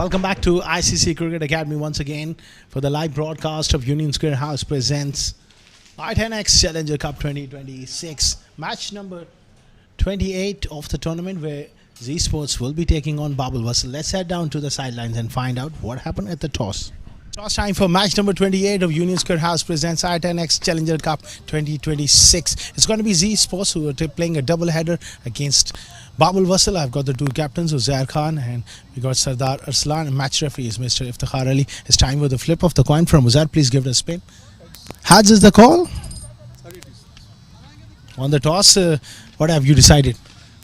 Welcome back to ICCA Cricket Academy once again for the live broadcast of Union Square House presents i10 Challenger Cup 2026, match number 28 of the tournament, where Z Sports will be taking on Babble Wussle. Let's head down to the sidelines and find out what happened at the toss. Toss time for match number 28 of Union Square House presents i10 Challenger Cup 2026. It's going to be Z Sports who are playing a double header against Babble Wussle. I've got the two captains, Uzair Khan, and we got Sardar Arslan. And match referee is Mr. Iftikhar Ali. It's time for the flip of the coin from Uzair. Please give it a spin. Heads is the call. On the toss, what have you decided?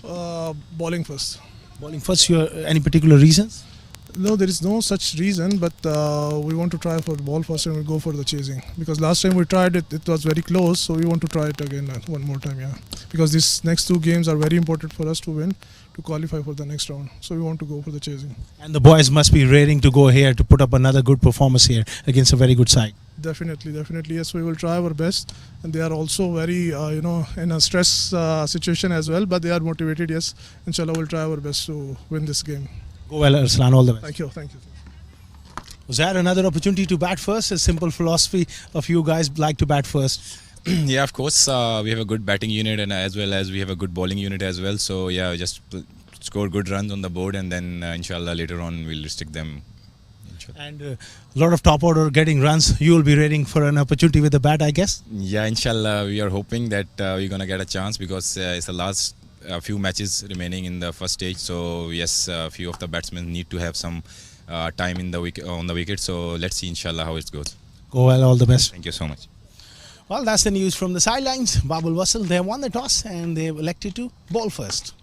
Bowling first. Bowling first. Any particular reasons? No, there is no such reason, but we want to try for ball first and we'll go for the chasing. Because last time we tried it, it was very close, so we want to try it again one more time, yeah. Because these next two games are very important for us to win, to qualify for the next round. So we want to go for the chasing. And the boys must be raring to go here to put up another good performance here against a very good side. Definitely, yes, we will try our best. And they are also very, in a stress situation as well, but they are motivated, yes. Inshallah, we'll try our best to win this game. Go well, Arslan. All the best. Thank you. Was there another opportunity to bat first? A simple philosophy of you guys like to bat first. Yeah, of course. We have a good batting unit, and as well as we have a good bowling unit as well. So yeah, just score good runs on the board, and then inshallah later on we'll restrict them. And a lot of top order getting runs. You will be waiting for an opportunity with the bat, I guess. Yeah, inshallah we are hoping that we're gonna get a chance, because it's the last few matches remaining in the first stage. So yes, a few of the batsmen need to have some time in the on the wicket. So let's see, inshallah, how it goes. Go well, all the best. Thank you so much. Well, that's the news from the sidelines. Babble Wussle, they won the toss and they've elected to bowl first.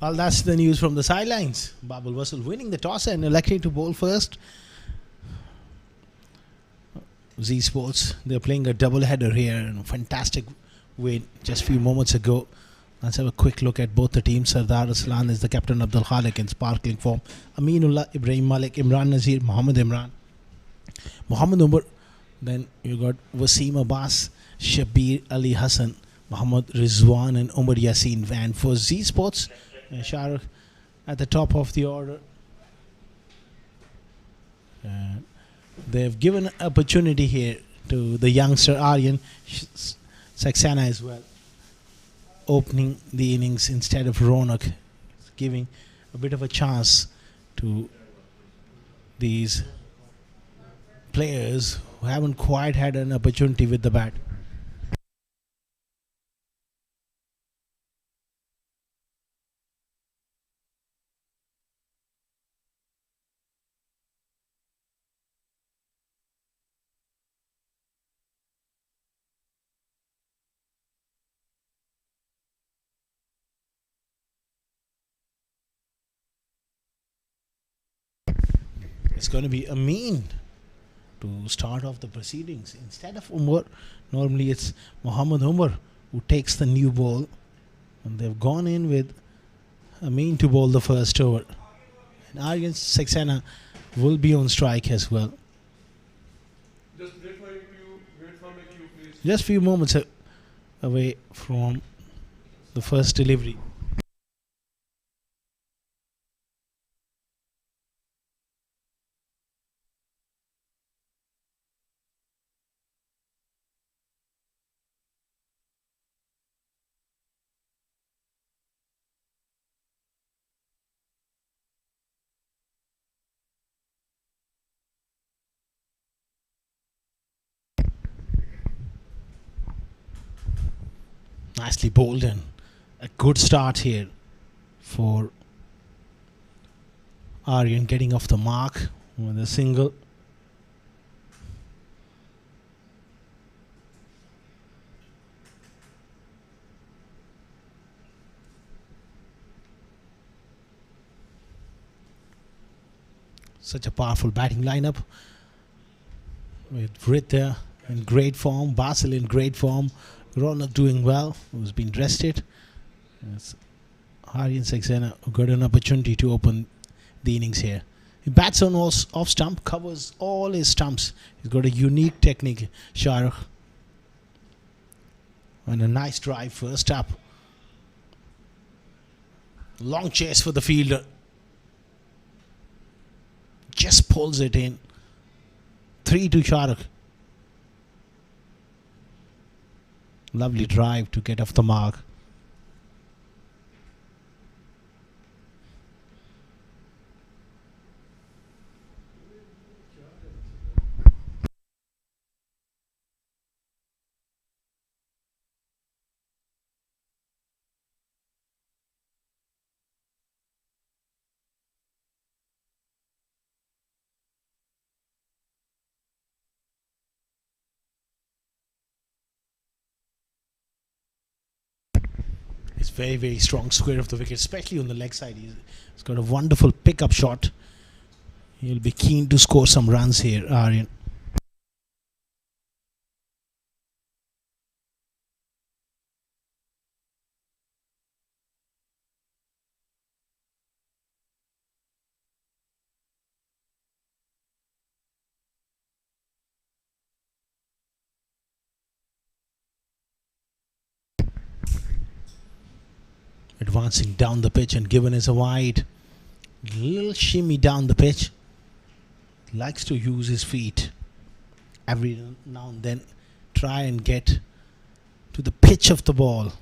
Well, that's the news from the sidelines. Babble Wussle winning the toss and elected to bowl first. Z Sports, they're playing a double header here in a fantastic win just a few moments ago. Let's have a quick look at both the teams. Sardar Arslan is the captain of Abdul Khalik in sparkling form. Aminullah, Ibrahim Malik, Imran Nazir, Muhammad Imran, Muhammad Umar. Then you got Wasim Abbas, Shabir Ali Hassan, Muhammad Rizwan and Umar Yassin. And for Z Sports, Shahrukh at the top of the order. They've given opportunity here to the youngster Aryan Saxena as well, opening the innings instead of Ronak, giving a bit of a chance to these players who haven't quite had an opportunity with the bat. It's going to be Amin to start off the proceedings. Instead of Umar, normally it's Muhammad Umar who takes the new ball. And they've gone in with Amin to bowl the first over. And Aryan Saxena will be on strike as well. Just wait for my cue, please. Just a few moments away from the first delivery. Nicely bowled and a good start here for Aryan, getting off the mark with a single. Such a powerful batting lineup with Vrita in great form, Basil in great form, Ronak doing well, who's been rested. Yes. Aryan Saxena got an opportunity to open the innings here. He bats on off stump, covers all his stumps. He's got a unique technique, Shahrukh. And a nice drive first up. Long chase for the fielder. Just pulls it in. 3 to Shahrukh. Lovely drive to get off the mark. He's very, very strong square of the wicket, especially on the leg side. He's got a wonderful pickup shot. He'll be keen to score some runs here, Aryan. Advancing down the pitch and given as a wide. Little shimmy down the pitch. Likes to use his feet every now and then. Try and get to the pitch of the ball.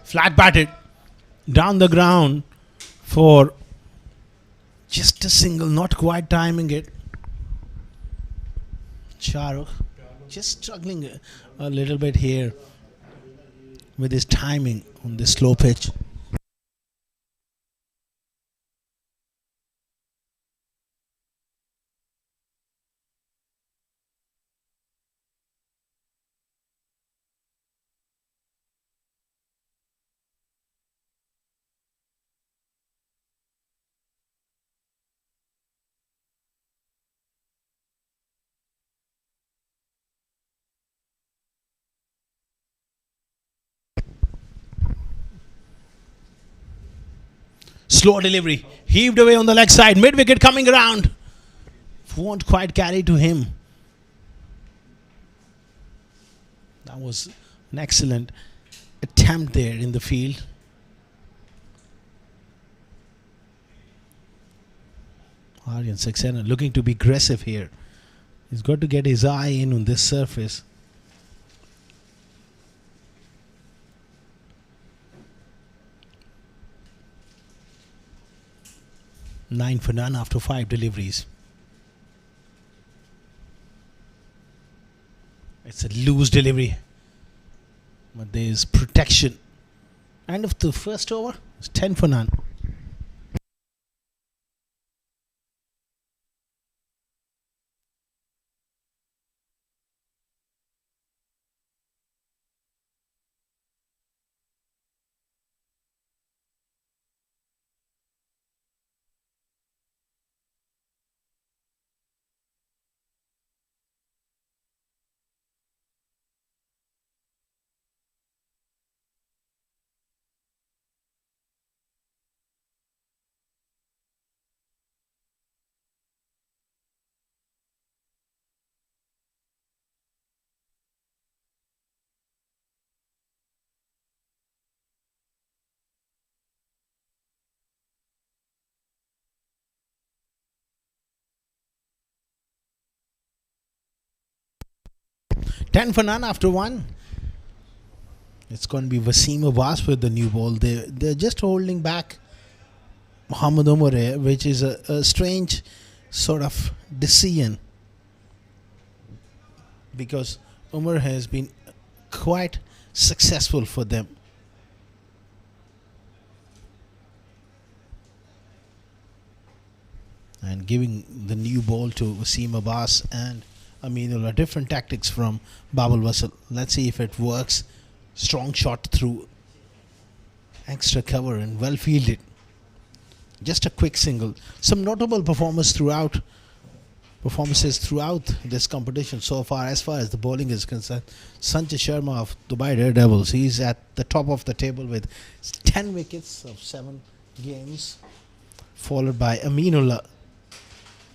Flat batted down the ground for just a single, not quite timing it. Shahrukh just struggling a little bit here with his timing on this slow pitch. Slow delivery, heaved away on the leg side, mid wicket coming around. Won't quite carry to him. That was an excellent attempt there in the field. Aryan Saxena looking to be aggressive here. He's got to get his eye in on this surface. Nine for none after 5 deliveries. It's a loose delivery, but there is protection. End of the first over. It's 10 for none. Ten for none after 1. It's going to be Wasim Abbas with the new ball. They're just holding back Muhammad Umar, which is a strange sort of decision, because Umar has been quite successful for them. And giving the new ball to Wasim Abbas and Aminullah, different tactics from Babble Wussle. Let's see if it works. Strong shot through extra cover and well fielded. Just a quick single. Some notable performers throughout performances throughout this competition so far. As far as the bowling is concerned, Sanjay Sharma of Dubai Daredevils, he's at the top of the table with 10 wickets of 7 games, followed by Aminullah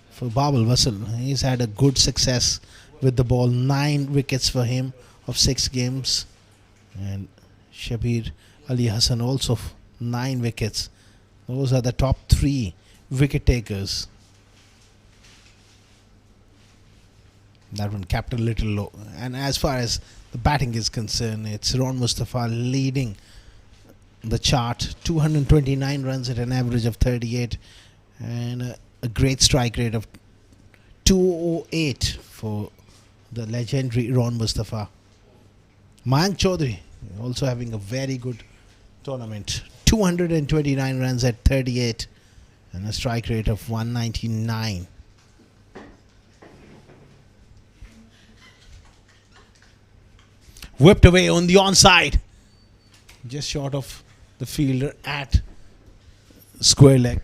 for Babble Wussle. He's had a good success with the ball, 9 wickets for him of 6 games, and Shabir Ali Hassan also 9 wickets. Those are the top 3 wicket takers. That one capped a little low. And as far as the batting is concerned, it's Ron Mustafa leading the chart. 229 runs at an average of 38, and a great strike rate of 208 for the legendary Ron Mustafa. Mayank Chaudhary also having a very good tournament. 229 runs at 38 and a strike rate of 199. Whipped away on the onside, just short of the fielder at square leg.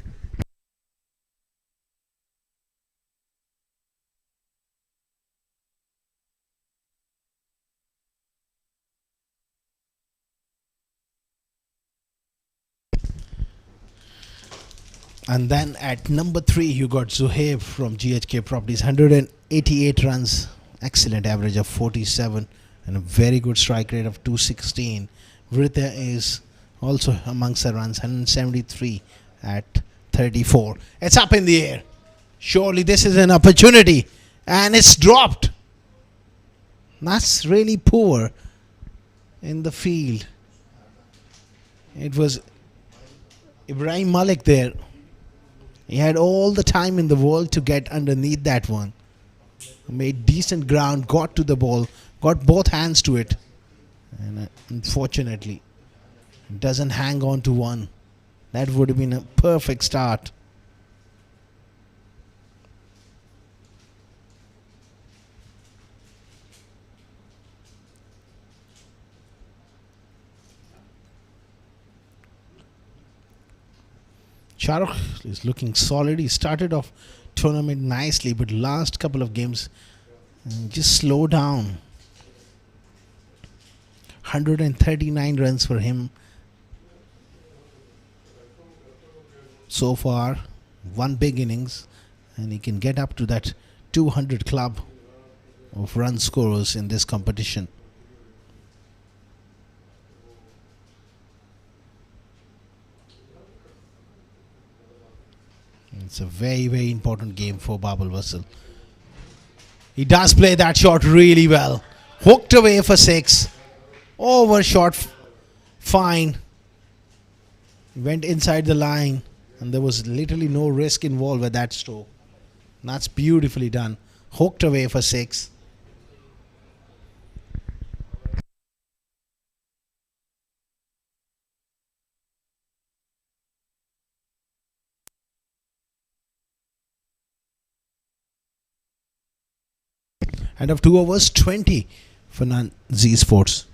And then at number 3, you got Zuhaib from GHK Properties, 188 runs, excellent average of 47, and a very good strike rate of 216. Vritya is also amongst the runs, 173 at 34. It's up in the air. Surely this is an opportunity, and it's dropped. That's really poor in the field. It was Ibrahim Malik there. He had all the time in the world to get underneath that one. Made decent ground, got to the ball, got both hands to it, and unfortunately doesn't hang on to one. That would have been a perfect start. Shahrukh is looking solid. He started off tournament nicely, but last couple of games just slow down. 139 runs for him so far, 1 big innings, and he can get up to that 200 club of run scorers in this competition. It's a very, very important game for Babble Wussle. He does play that shot really well. Hooked away for 6. Overshot fine. Went inside the line, and there was literally no risk involved with that stroke. That's beautifully done. Hooked away for 6. And of 2 overs, 20 for Z Sports.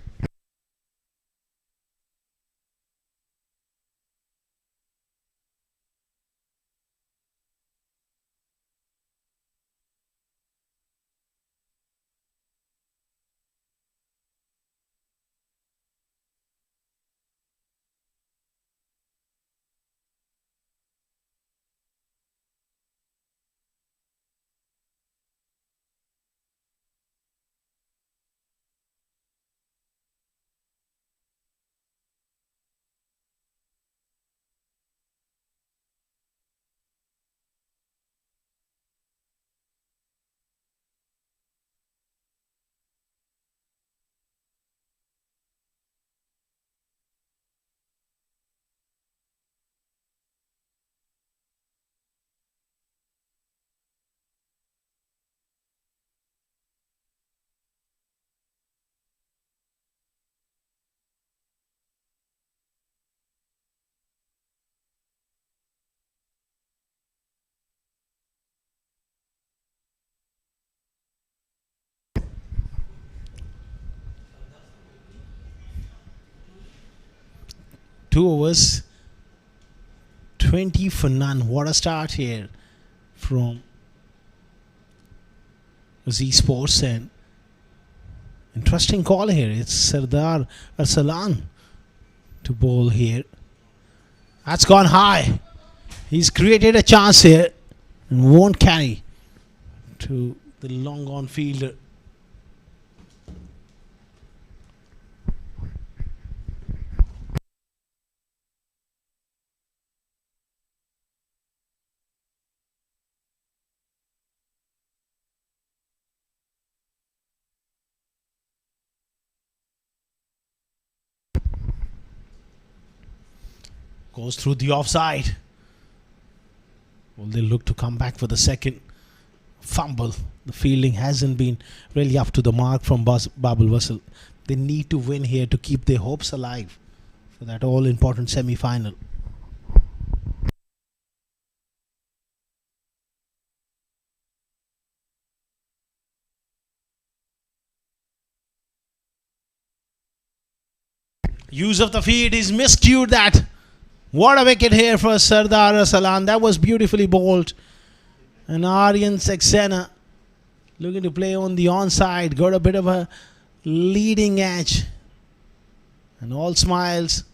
Two overs, 20 for none. What a start here from Z Sports, and interesting call here. It's Sardar Arsalan to bowl here. That's gone high. He's created a chance here and won't carry to the long on fielder. Goes through the offside. Will they look to come back for the second? Fumble. The fielding hasn't been really up to the mark from Babble Wussle. They need to win here to keep their hopes alive for that all important semi-final. Use of the feet is miscued that. What a wicket here for Sardar Arsalan. That was beautifully bowled. And Aryan Saxena looking to play on the onside. Got a bit of a leading edge. And all smiles.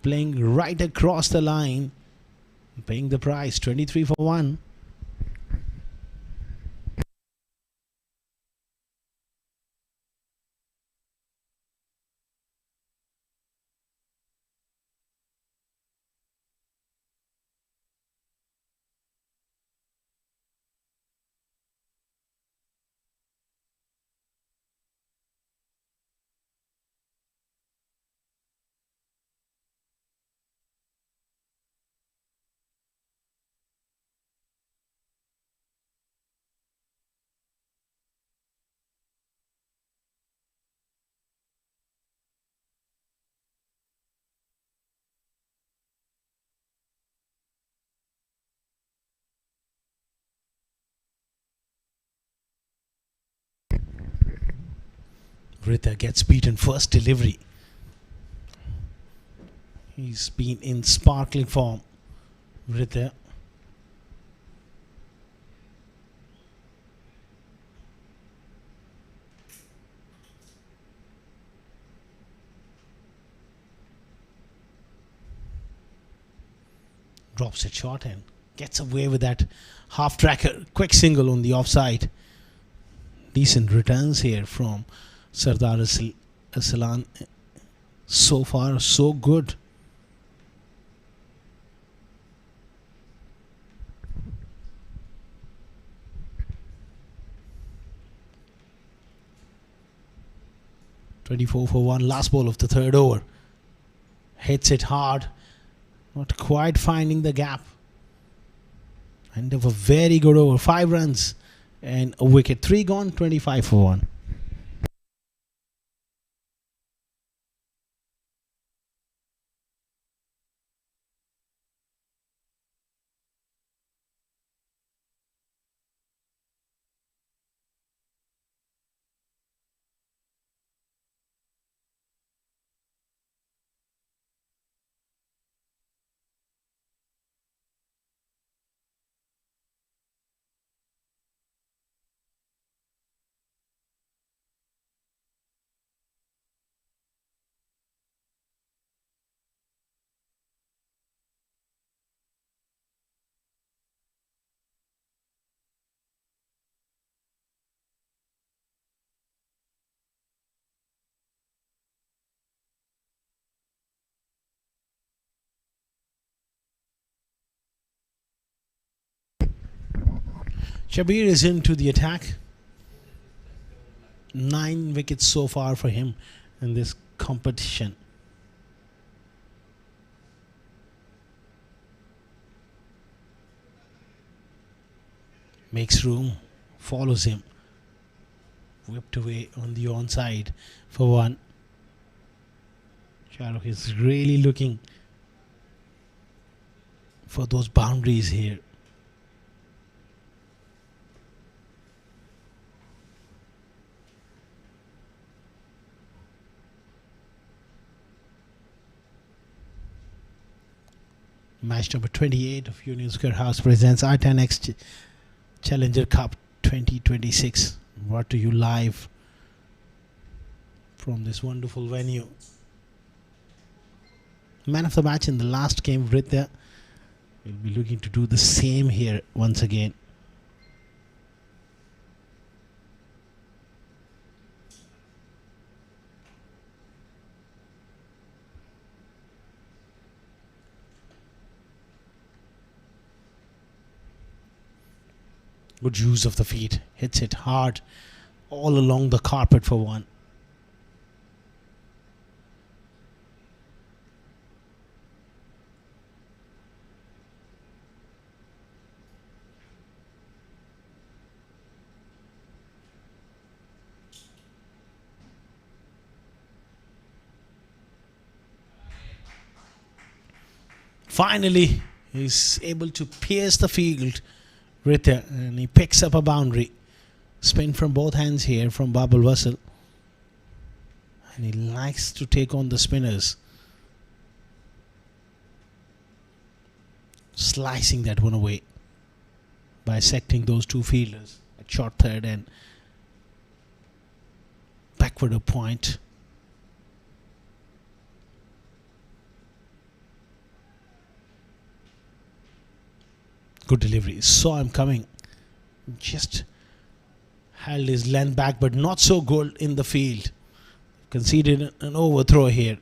Playing right across the line. Paying the price. 23 for 1. Rita gets beaten first delivery. He's been in sparkling form. Rita. Drops it short and gets away with that half tracker. Quick single on the offside. Decent returns here from Sardar Arsalan. So far, so good. (24 for 1). Last ball of the third over. Hits it hard. Not quite finding the gap. End of a very good over. 5 runs and a wicket. 3 gone. 25 for 1. Shabir is into the attack. 9 wickets so far for him in this competition. Makes room, follows him. Whipped away on the onside for 1. Shahrukh is really looking for those boundaries here. Match number 28 of Union Square House presents i10X Challenger Cup 2026 brought to you live from this wonderful venue. Man of the match in the last game, Ritya, will be looking to do the same here once again. Good use of the feet. Hits it hard all along the carpet for one. Finally, he's able to pierce the field, Ritya, and he picks up a boundary. Spin from both hands here from Babble Wussle. And he likes to take on the spinners. Slicing that one away. Bisecting those two fielders at short third and backward a point. Good delivery. Saw him coming. Just held his length back, but not so good in the field. Conceded an overthrow here.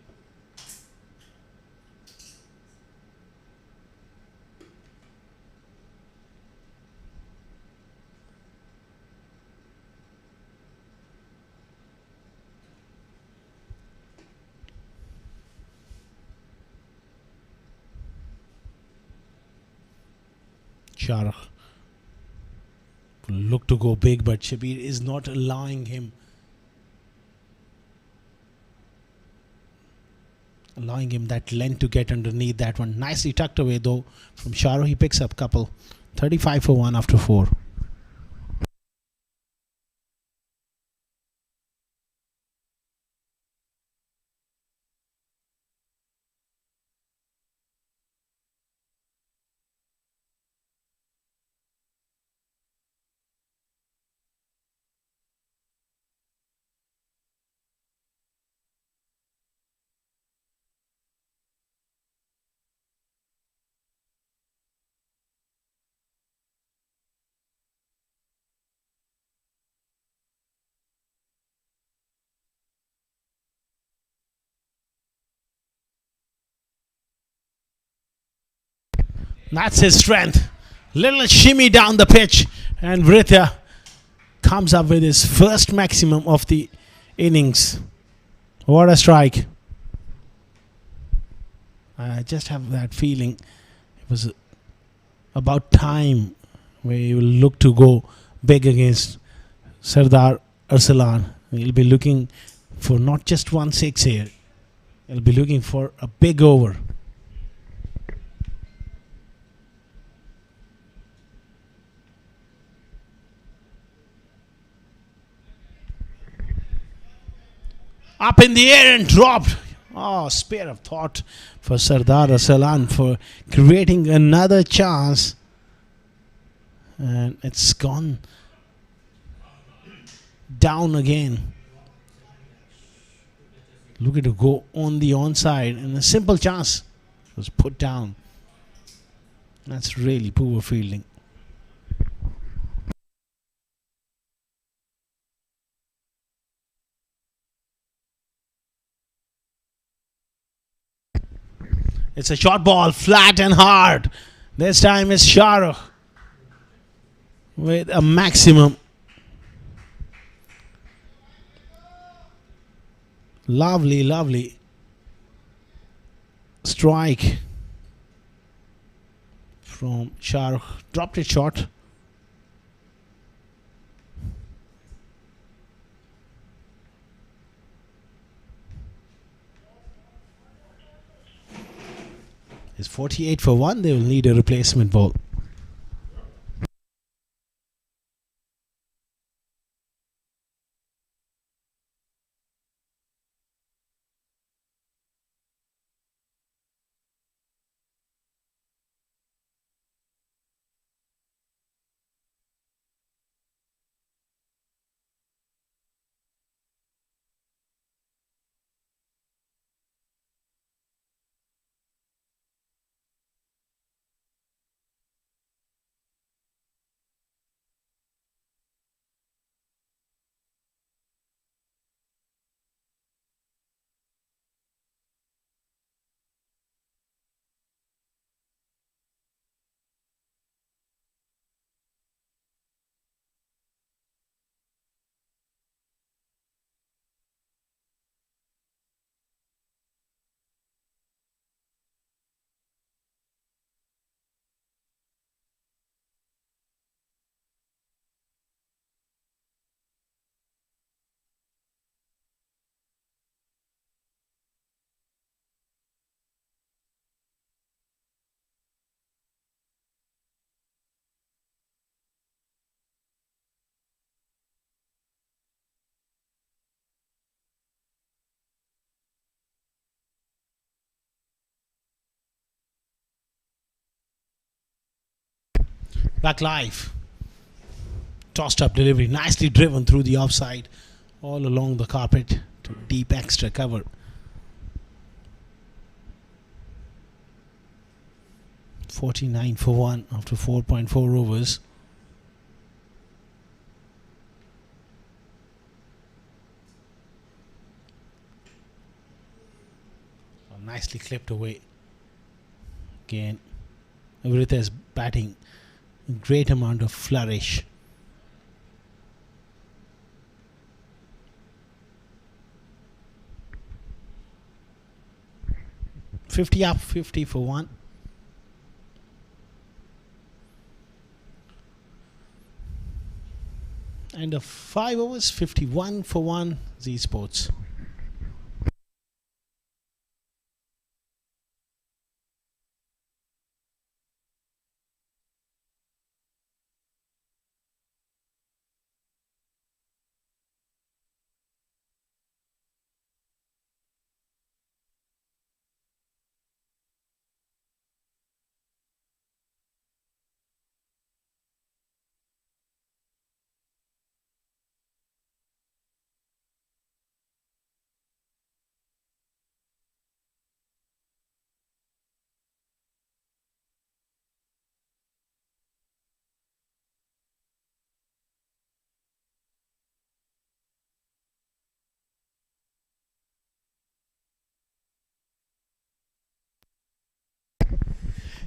Shark will look to go big, but Shabir is not allowing him. Allowing him that length to get underneath that one. Nicely tucked away though from Sharo. He picks up couple. 35 for 1 after 4. That's his strength. Little shimmy down the pitch, and Vritya comes up with his first maximum of the innings. What a strike. I just have that feeling it was about time where he will look to go big against Sardar Arsalan. He'll be looking for not just 1-6 here. He'll be looking for a big over. Up in the air and dropped. Oh, spare of thought for Sardar Arsalan for creating another chance. And it's gone down again. Looking to go on the onside, and a simple chance was put down. That's really poor fielding. It's a short ball, flat and hard. This time it's Shahrukh with a maximum. Lovely, lovely strike from Shahrukh. Dropped it short. It's 48 for 1. They will need a replacement ball. Back live. Tossed up delivery. Nicely driven through the offside. All along the carpet to deep extra cover. 49 for 1 after 4.4 overs. Nicely clipped away. Again, Avritha is batting. Great amount of flourish. $50 up, 50 for 1. And of 5 overs, 51 for 1. Z Sports.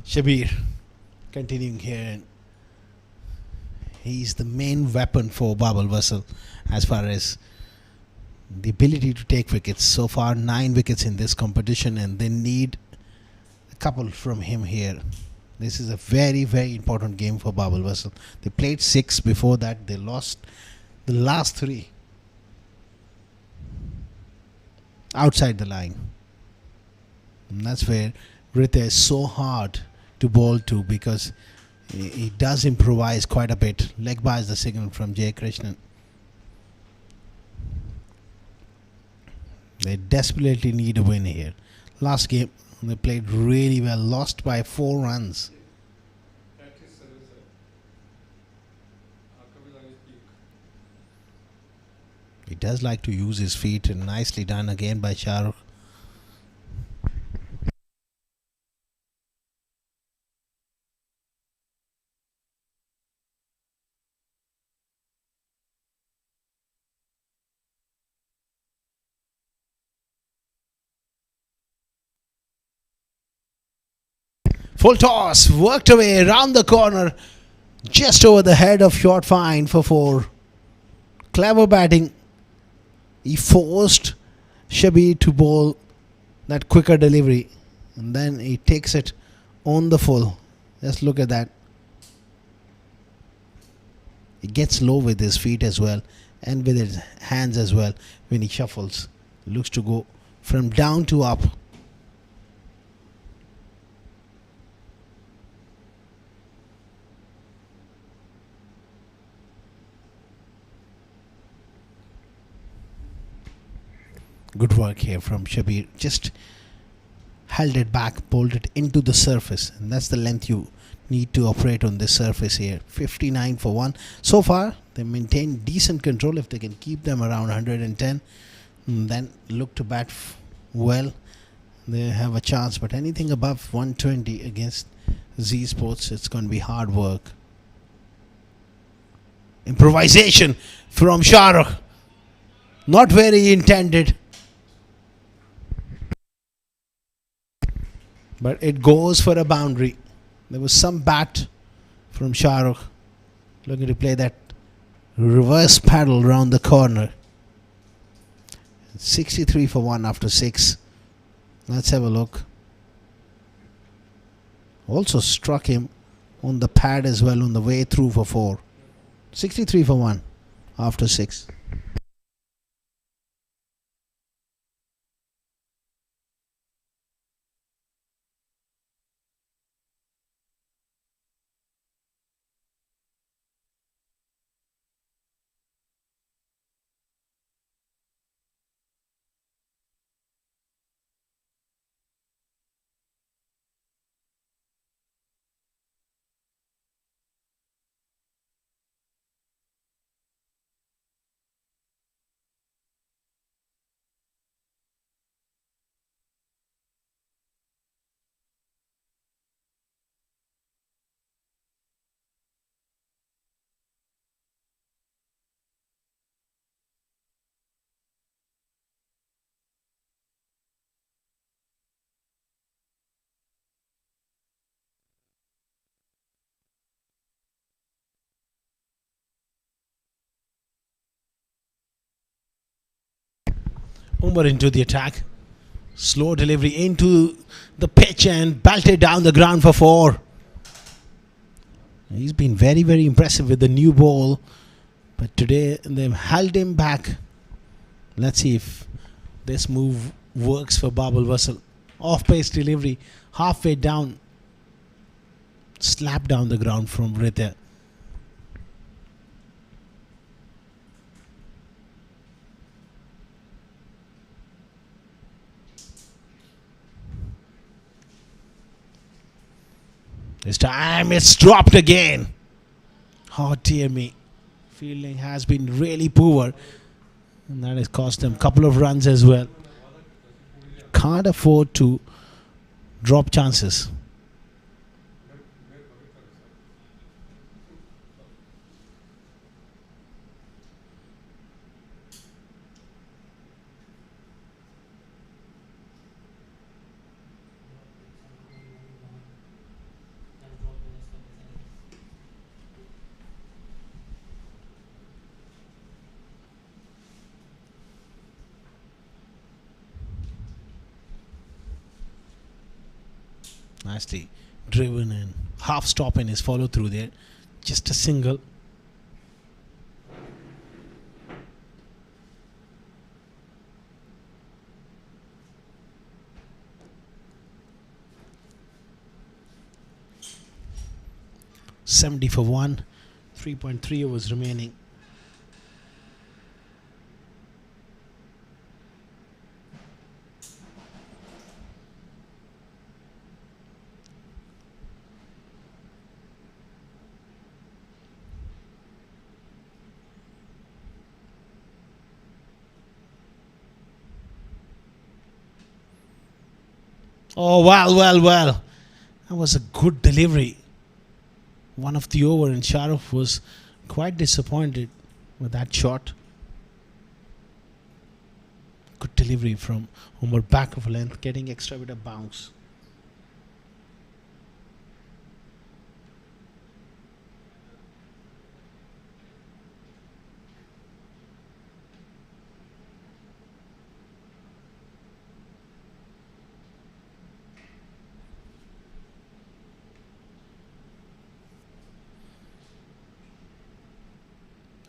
Shabir continuing here, and he's the main weapon for Babble Wussle as far as the ability to take wickets. So far 9 wickets in this competition, and they need a couple from him here. This is a very, very important game for Babble Wussle. They played 6 before that. They lost the last 3 outside the line, and that's where Rita is so hard to bowl to, because he does improvise quite a bit. Leg by is the signal from Jay Krishnan. They desperately need a win here. Last game they played really well, lost by 4 runs. He does like to use his feet, and nicely done again by Shahrukh. Full toss, worked away round the corner, just over the head of short fine for 4. Clever batting. He forced Shabir to bowl that quicker delivery, and then he takes it on the full. Just look at that. He gets low with his feet as well, and with his hands as well when he shuffles. Looks to go from down to up. Good work here from Shabir. Just held it back, pulled it into the surface, and that's the length you need to operate on this surface here. 59 for 1. So far, they maintain decent control. If they can keep them around 110, then look to bat well, they have a chance. But anything above 120 against Z Sports, it's going to be hard work. Improvisation from Shahrukh. Not very intended, but it goes for a boundary. There was some bat from Shahrukh looking to play that reverse paddle round the corner. 63 for 1 after 6. Let's have a look. Also struck him on the pad as well on the way through for 4. 63 for 1 after 6. Umar into the attack. Slow delivery into the pitch and belted down the ground for 4. He's been very, very impressive with the new ball, but today they've held him back. Let's see if this move works for Babble Wussle. Off-pace delivery, halfway down, slap down the ground from Rita. This time it's dropped again. Oh dear me. Fielding has been really poor, and that has cost them a couple of runs as well. Can't afford to drop chances. Nicely driven and half stop in his follow through there. Just a single. $70 for 1. 3.3 overs remaining. Oh, well. That was a good delivery. One of the over, and Shahrukh was quite disappointed with that shot. Good delivery from Umar, back of length, getting extra bit of bounce.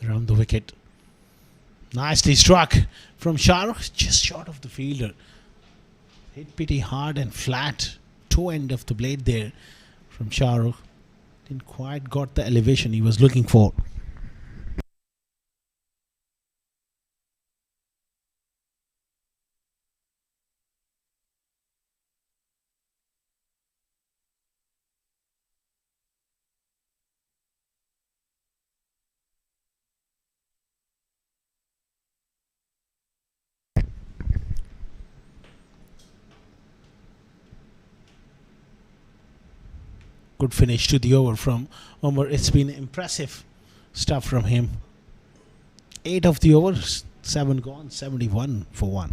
Around the wicket. Nicely struck from Shahrukh, just short of the fielder. Hit pretty hard and flat. Toe end of the blade there from Shahrukh. Didn't quite got the elevation he was looking for. Good finish to the over from Umar. It's been impressive stuff from him. 8 of the overs, 7 gone, 71 for 1.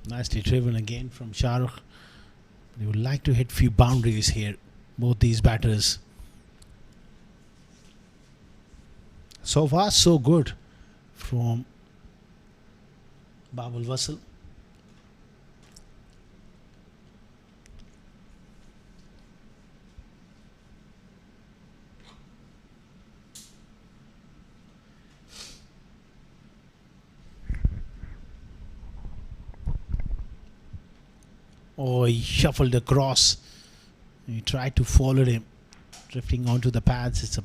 Nicely driven again from Shahrukh. They would like to hit few boundaries here, both these batters. So far, so good from Babble Wussle. Oh, he shuffled across. He tried to follow him, drifting onto the pads. It's a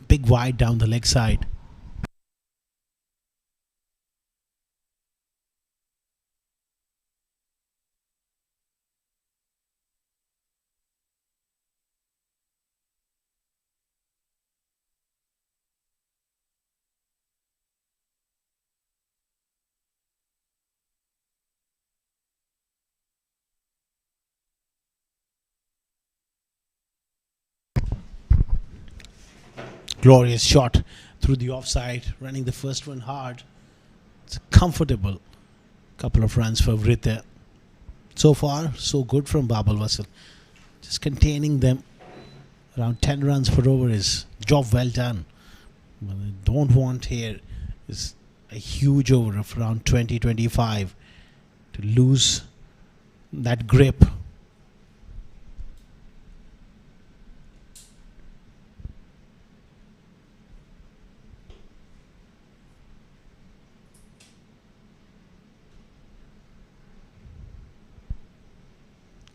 big wide down the leg side. Glorious shot through the offside, running the first one hard. It's a comfortable couple of runs for Vrit there. So far, so good from Babble Wussle. Just containing them. Around 10 runs per over is job well done. What I don't want here is a huge over of around 20-25 to lose that grip.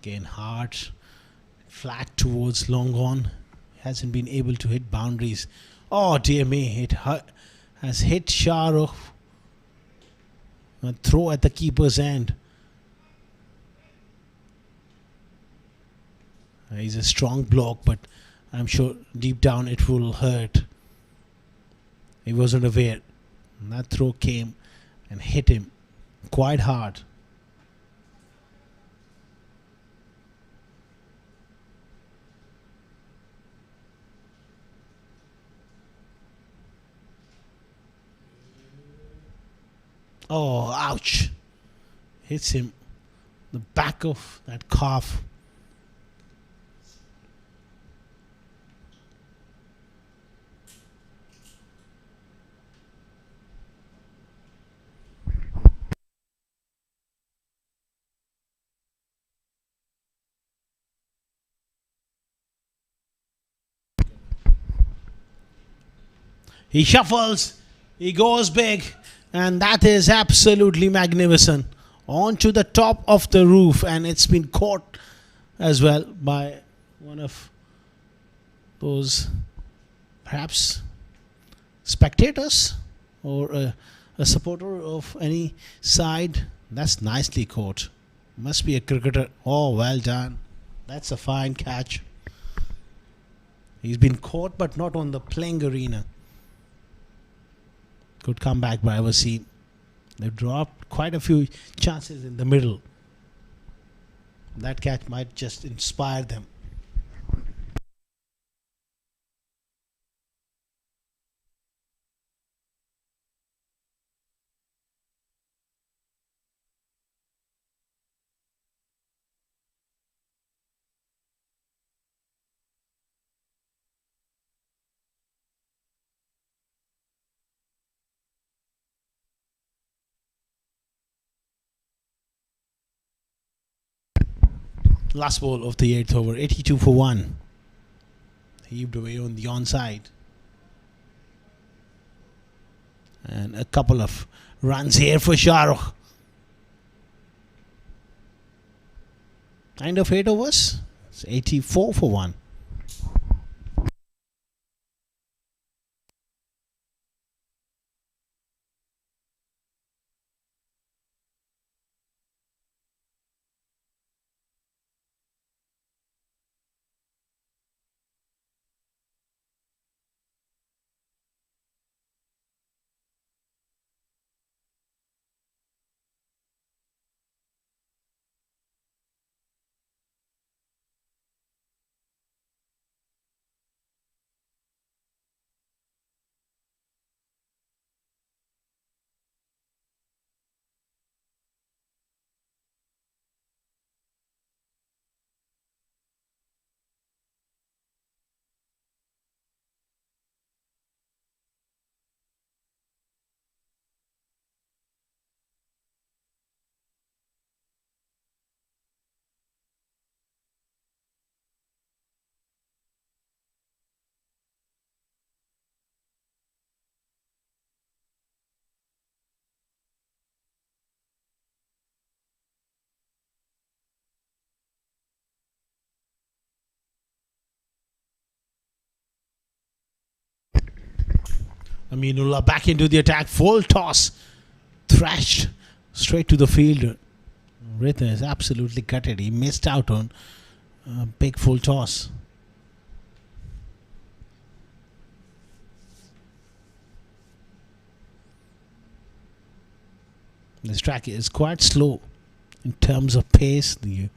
Again, hard, flat towards long on. Hasn't been able to hit boundaries. Oh dear me, it has hit Shahrukh. A throw at the keeper's end. He's a strong block, but I'm sure deep down it will hurt. He wasn't aware. And that throw came and hit him quite hard. Oh, ouch. Hits him. The back of that calf. He shuffles. He goes big. And that is absolutely magnificent. On to the top of the roof. And it's been caught as well by one of those perhaps spectators or a supporter of any side. That's nicely caught. Must be a cricketer. Oh, well done. That's a fine catch. He's been caught but not on the playing arena. Good comeback by Wasim. They've dropped quite a few chances in the middle. That catch might just inspire them. Last ball of the 8th over, 82 for 1. Heaved away on the onside. And a couple of runs here for Shahrukh. Kind of 8 overs. It's 84 for 1. Aminullah back into the attack. Full toss. Thrashed straight to the fielder. Ritha is absolutely gutted. He missed out on a big full toss. This track is quite slow in terms of pace. The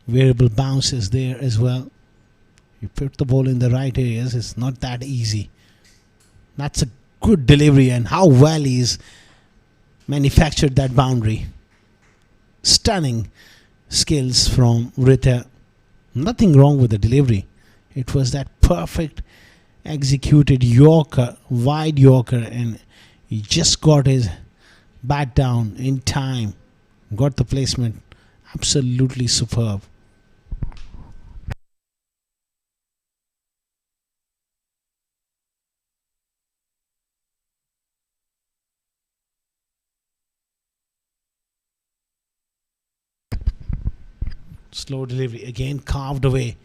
variable bounce is there as well. You put the ball in the right areas, it's not that easy. That's a good delivery, and how well he's manufactured that boundary. Stunning skills from Rita. Nothing wrong with the delivery. It was that perfect executed Yorker, wide Yorker, and he just got his bat down in time. Got the placement. Absolutely superb. Slow delivery again, carved away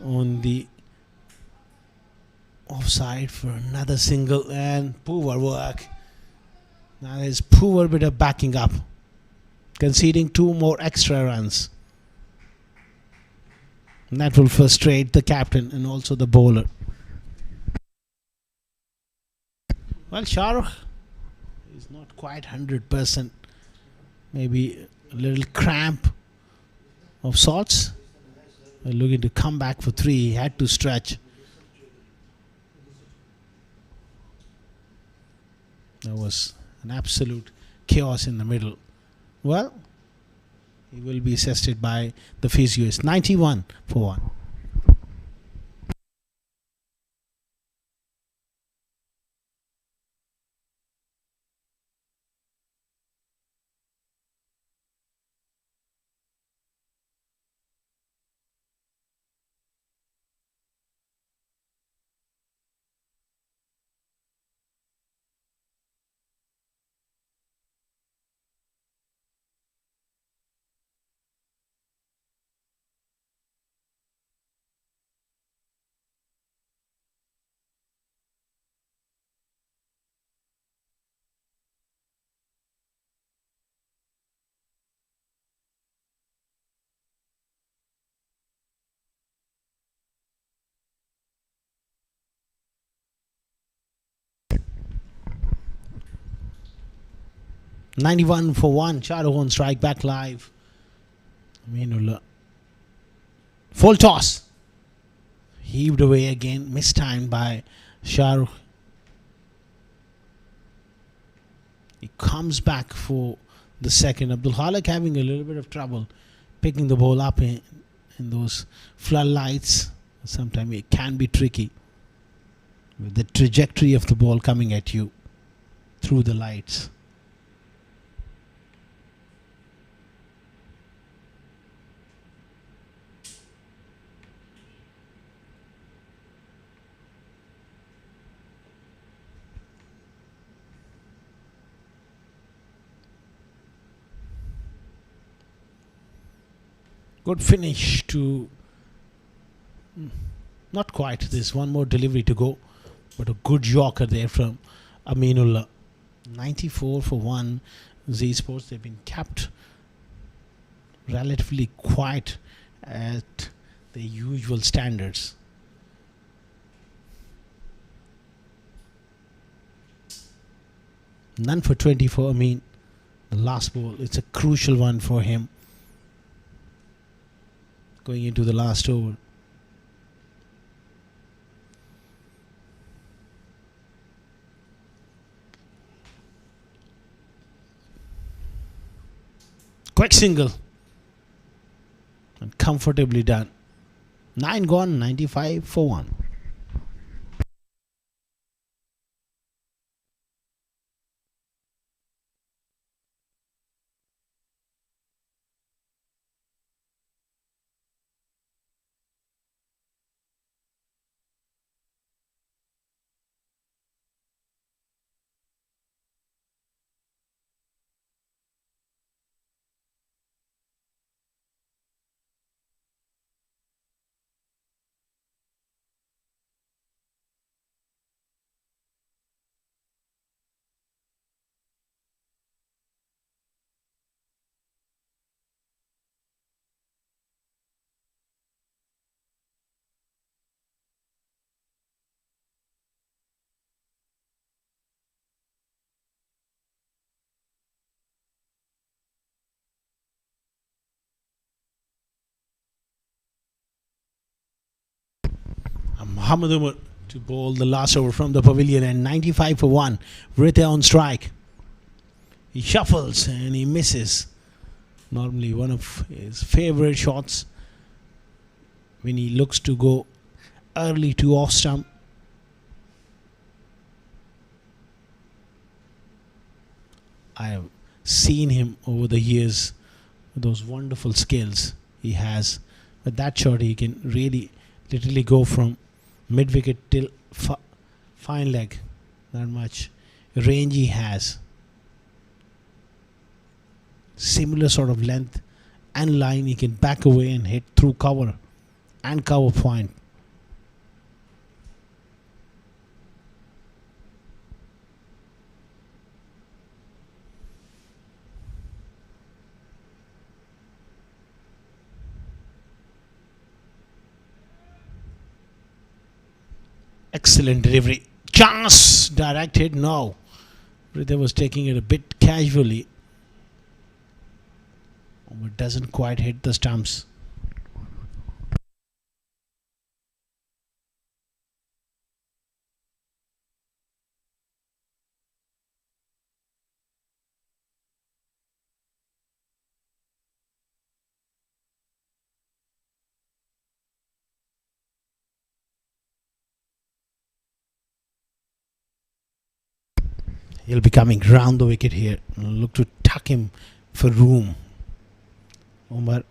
on the offside for another single, and poor work. That is poor bit of backing up, conceding 2 more extra runs. And that will frustrate the captain and also the bowler. Well, Shahrukh is not quite 100%. Maybe a little cramp of sorts. Looking to come back for 3. He had to stretch. There was an absolute chaos in the middle. Well, he will be assisted by the physios. 91 for 1. $91 for 1. Shahrukh on strike, back live. Aminullah. Full toss. Heaved away again. Mistimed by Shahrukh. He comes back for the second. Abdul Khalik having a little bit of trouble picking the ball up in those floodlights. Sometimes it can be tricky with the trajectory of the ball coming at you through the lights. Good finish to, not quite, there's one more delivery to go, but a good Yorker there from Aminullah. 94 for 1. Z Sports, they've been kept relatively quiet at the usual standards. None for 24. Amin, the last ball, it's a crucial one for him going into the last over. Quick single and comfortably done. 9 gone, 95 for 1. Muhammad Umar to bowl the last over from the pavilion, and 95 for 1. Rita on strike. He shuffles and he misses. Normally one of his favorite shots when he looks to go early to off stump. I have seen him over the years with those wonderful skills he has. With that shot, he can really literally go from mid wicket till fine leg. That much range he has. Similar sort of length and line. He can back away and hit through cover and cover point. Excellent delivery. Chance directed. No. Rita was taking it a bit casually. But doesn't quite hit the stumps. He'll be coming round the wicket here. Look to tuck him for room. Umar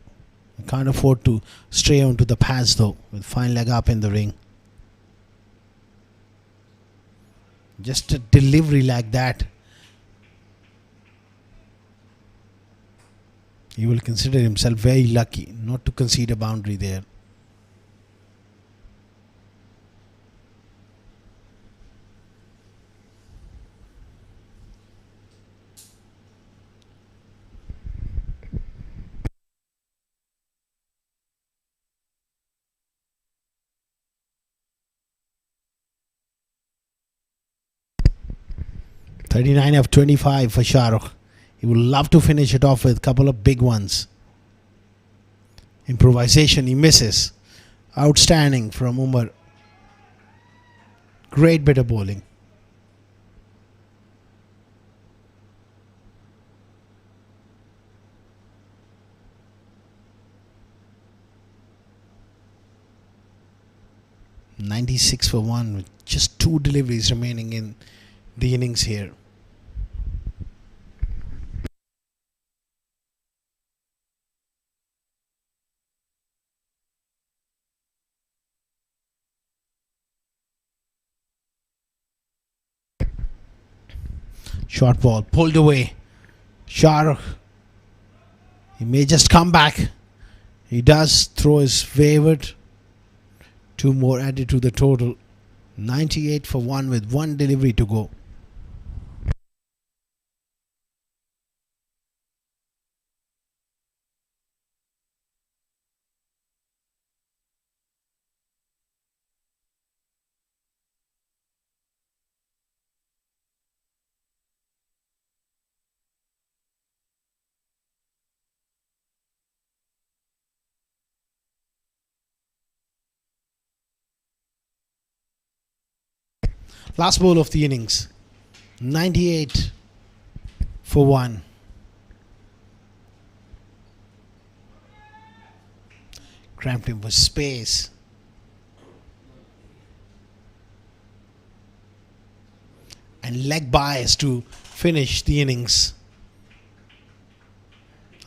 can't afford to stray onto the pads though, with fine leg up in the ring. Just a delivery like that, he will consider himself very lucky not to concede a boundary there. .39 of 25 for Shahrukh. He would love to finish it off with a couple of big ones. Improvisation, he misses. Outstanding from Umar. Great bit of bowling. .96 for 1 with just 2 deliveries remaining in the innings here. Short ball pulled away. Shahrukh, he may just come back. He does throw his favorite. 2 more added to the total. 98 for 1 with 1 delivery to go. Last ball of the innings. 98 for 1. Cramped him with space. And leg bias to finish the innings.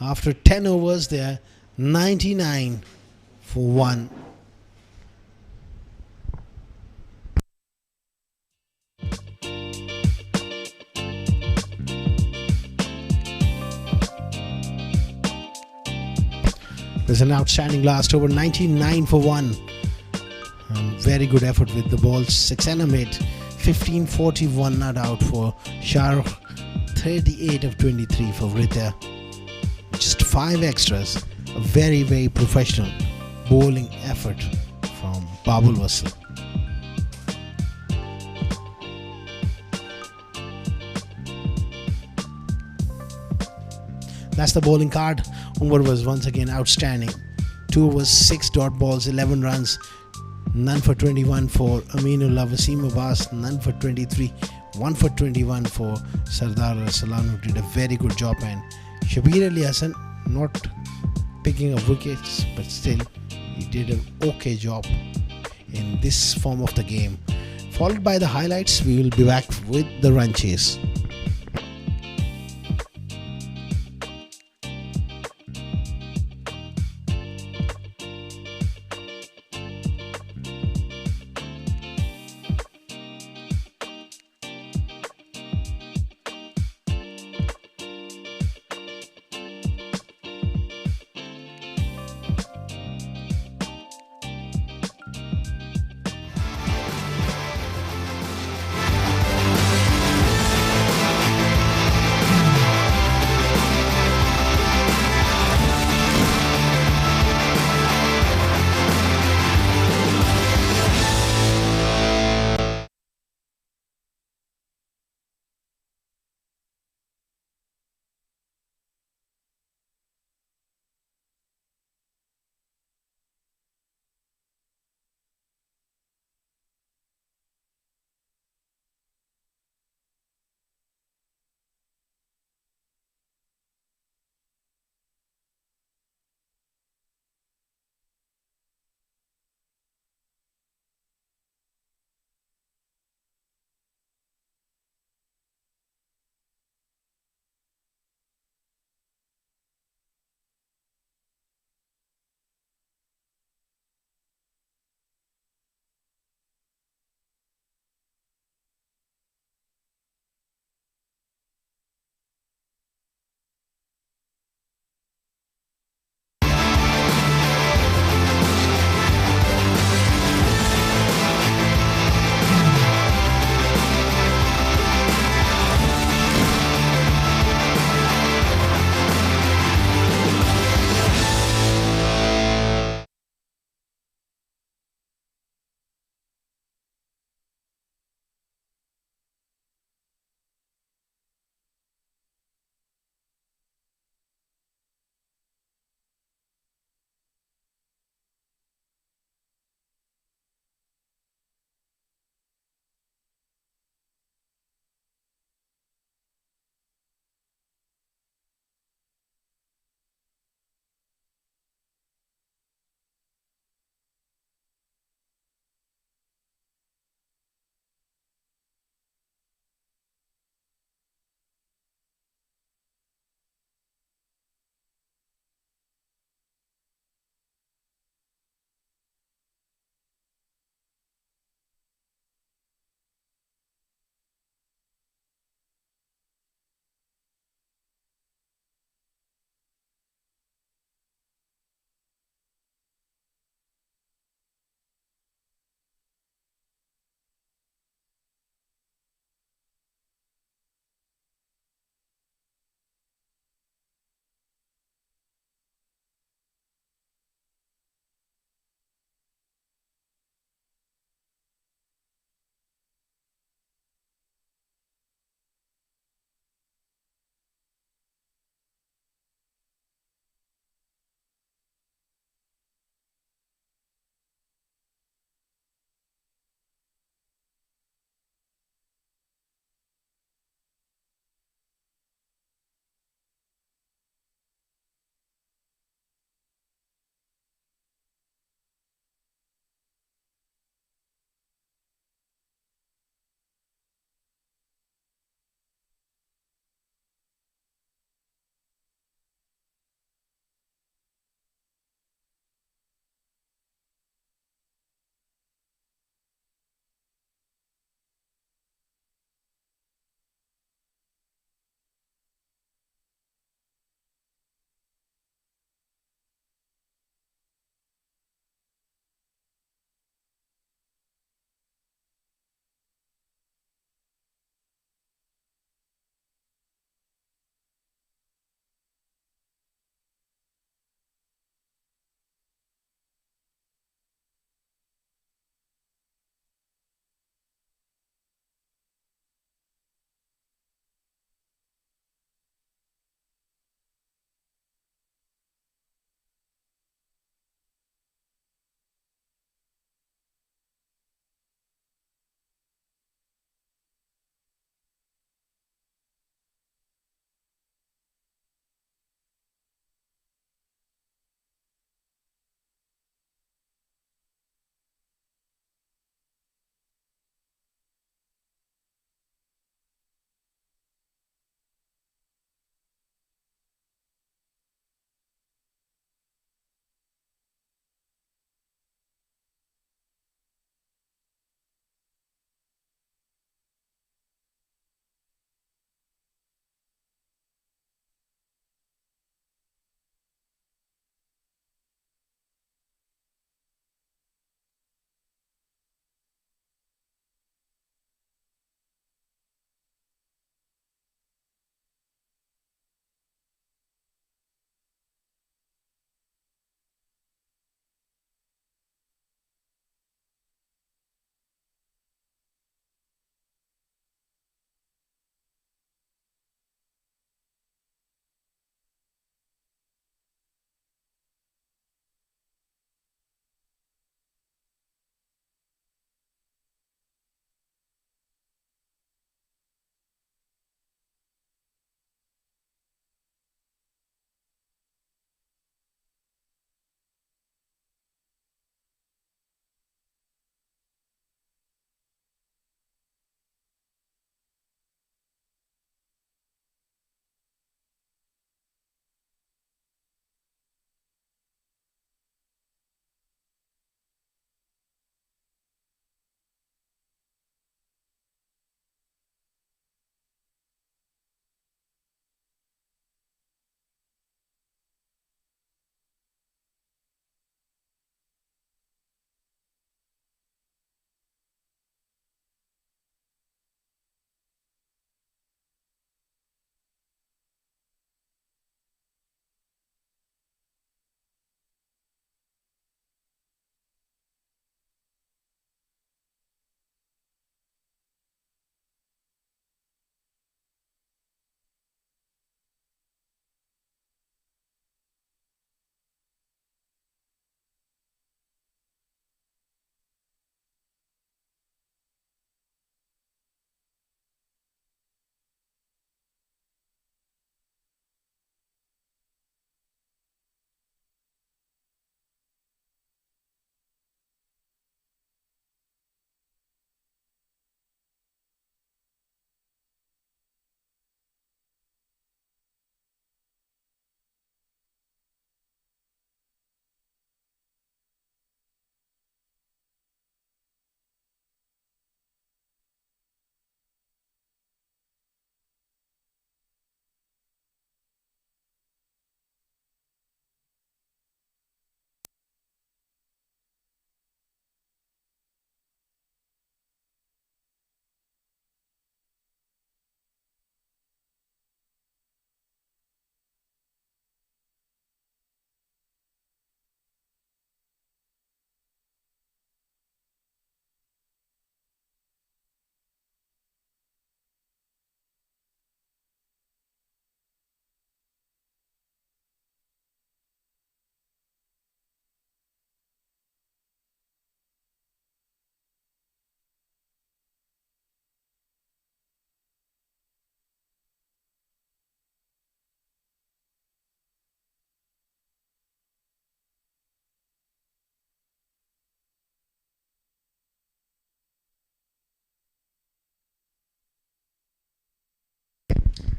After 10 overs, they are 99 for 1. There's an outstanding last over, 99 for 1. Very good effort with the balls. 6 and a mid. 15-41 not out for Shahrukh. 38 of 23 for Rita. Just 5 extras. A very, very professional bowling effort from Babble Wussle. That's the bowling card. Umar was once again outstanding. 2 overs, 6 dot balls, 11 runs, none for 21 for Aminullah Wasim Abbas, none for 23, 1 for 21 for Sardar Arsalan, who did a very good job, and Shabir Ali Hassan not picking up wickets, but still he did an okay job in this form of the game. Followed by the highlights, we will be back with the run chase.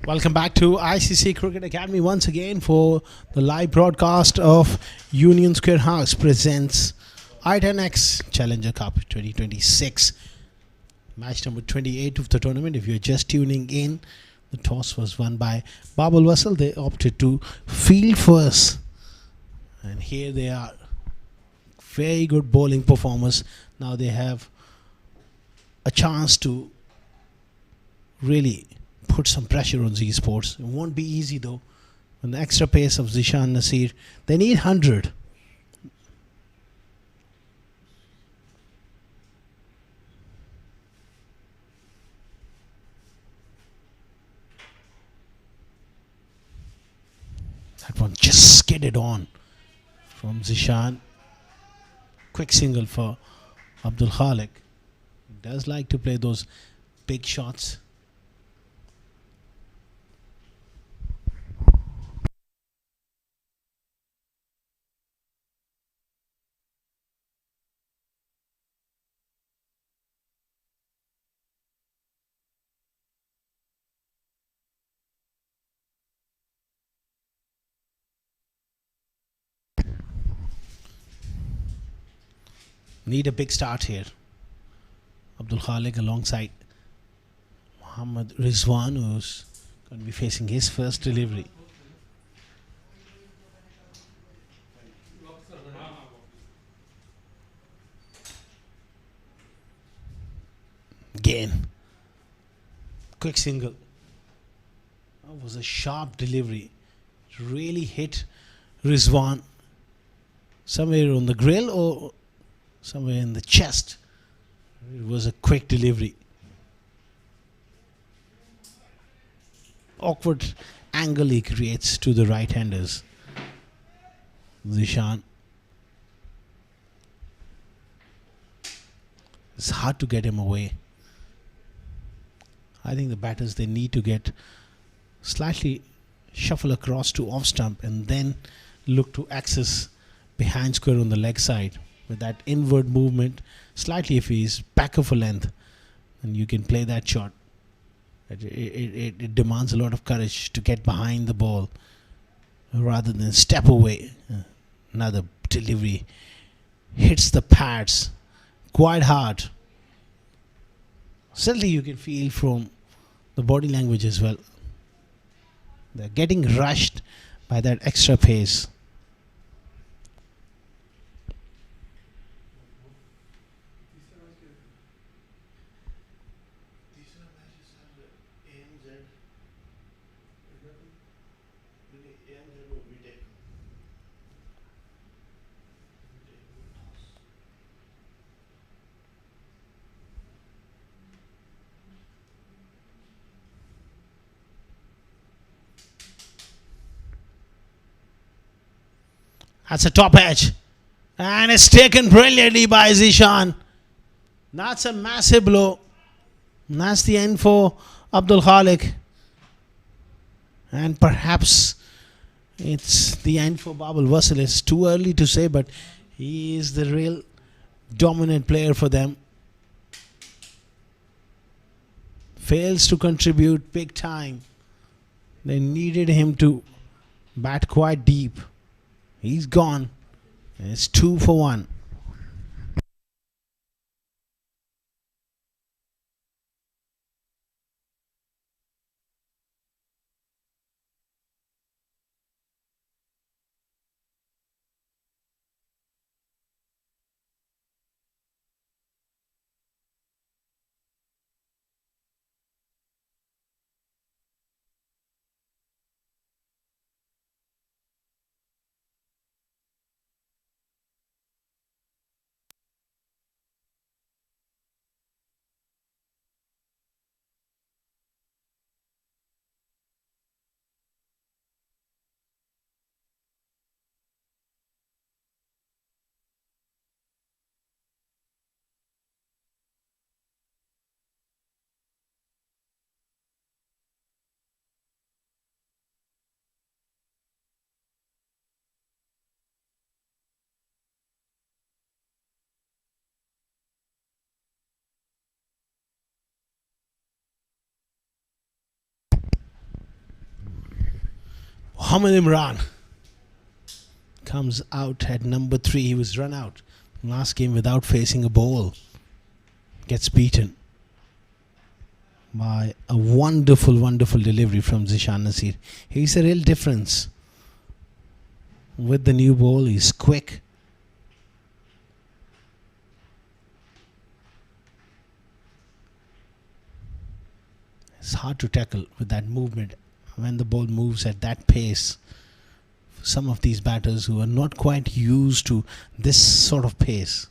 Welcome back to ICC Cricket Academy once again for the live broadcast of Union Square House presents i10X Challenger Cup 2026, match number 28 of the tournament. If you're just tuning in, the toss was won by Babble Wussle. They opted to field first, and here they are. Very good bowling performance. Now they have a chance to really put some pressure on Z Sports. It won't be easy though. On the extra pace of Zishan Nasir, they need 100. That one just skidded on from Zishan. Quick single for Abdul Khalik. He does like to play those big shots. Need a big start here. Abdul Khalik alongside Muhammad Rizwan, who's going to be facing his first delivery. Again, quick single. That was a sharp delivery. It really hit Rizwan somewhere on the grill or somewhere in the chest. It was a quick delivery. Awkward angle he creates to the right-handers. Zishan. It's hard to get him away. I think the batters, they need to get slightly shuffle across to off stump and then look to access behind square on the leg side with that inward movement. Slightly if he's back of a length, and you can play that shot. It demands a lot of courage to get behind the ball rather than step away. Another delivery hits the pads quite hard. Certainly you can feel from the body language as well. They're getting rushed by that extra pace. That's a top edge. And it's taken brilliantly by Zishan. That's a massive blow. And that's the end for Abdul Khalik. And perhaps it's the end for Babble Wussle. It's too early to say, but he is the real dominant player for them. Fails to contribute big time. They needed him to bat quite deep. He's gone. It's 2 for 1. Mohammad Imran comes out at number 3. He was run out last game without facing a ball. Gets beaten by a wonderful delivery from Zishan Nasir. He's a real difference with the new ball. He's quick. It's hard to tackle with that movement when the ball moves at that pace. Some of these batters who are not quite used to this sort of pace.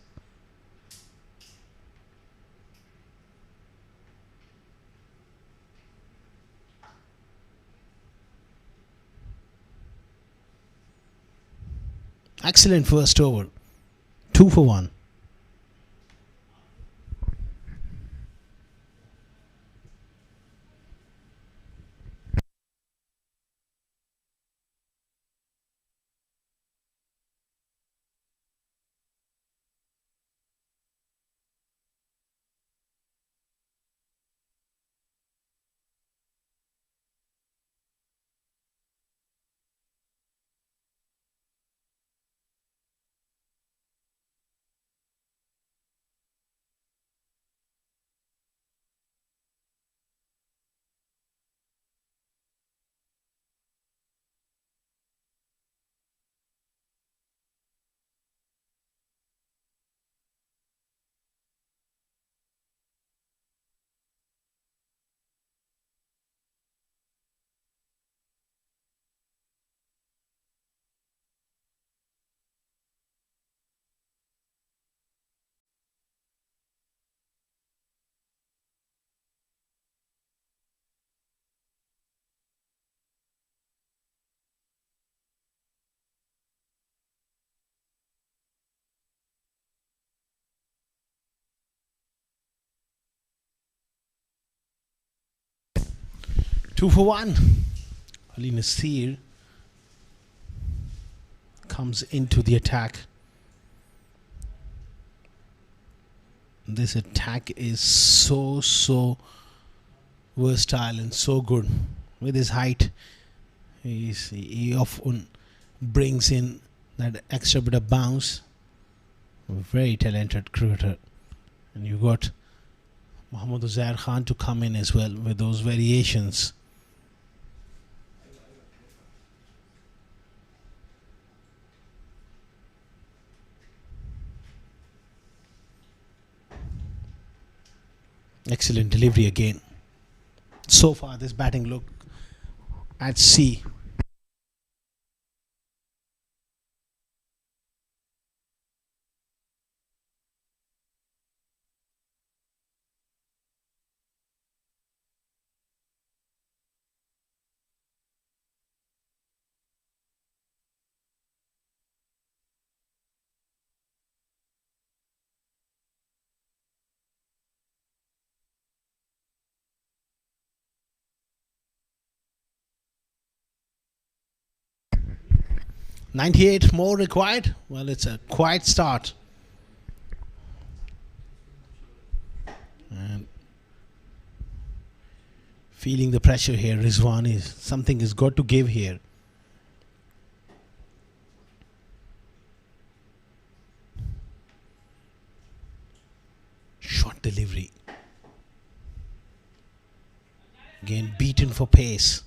Excellent first over. 2 for 1. Two for 1. Ali Nasir comes into the attack. This attack is so versatile and so good. With his height, he often brings in that extra bit of bounce. Very talented cricketer. And you got Mohammad Uzair Khan to come in as well with those variations. Excellent delivery again. So far this batting look at sea. .98 more required. Well, it's a quiet start. And feeling the pressure here, Rizwan is something has got to give here. Short delivery. Again beaten for pace.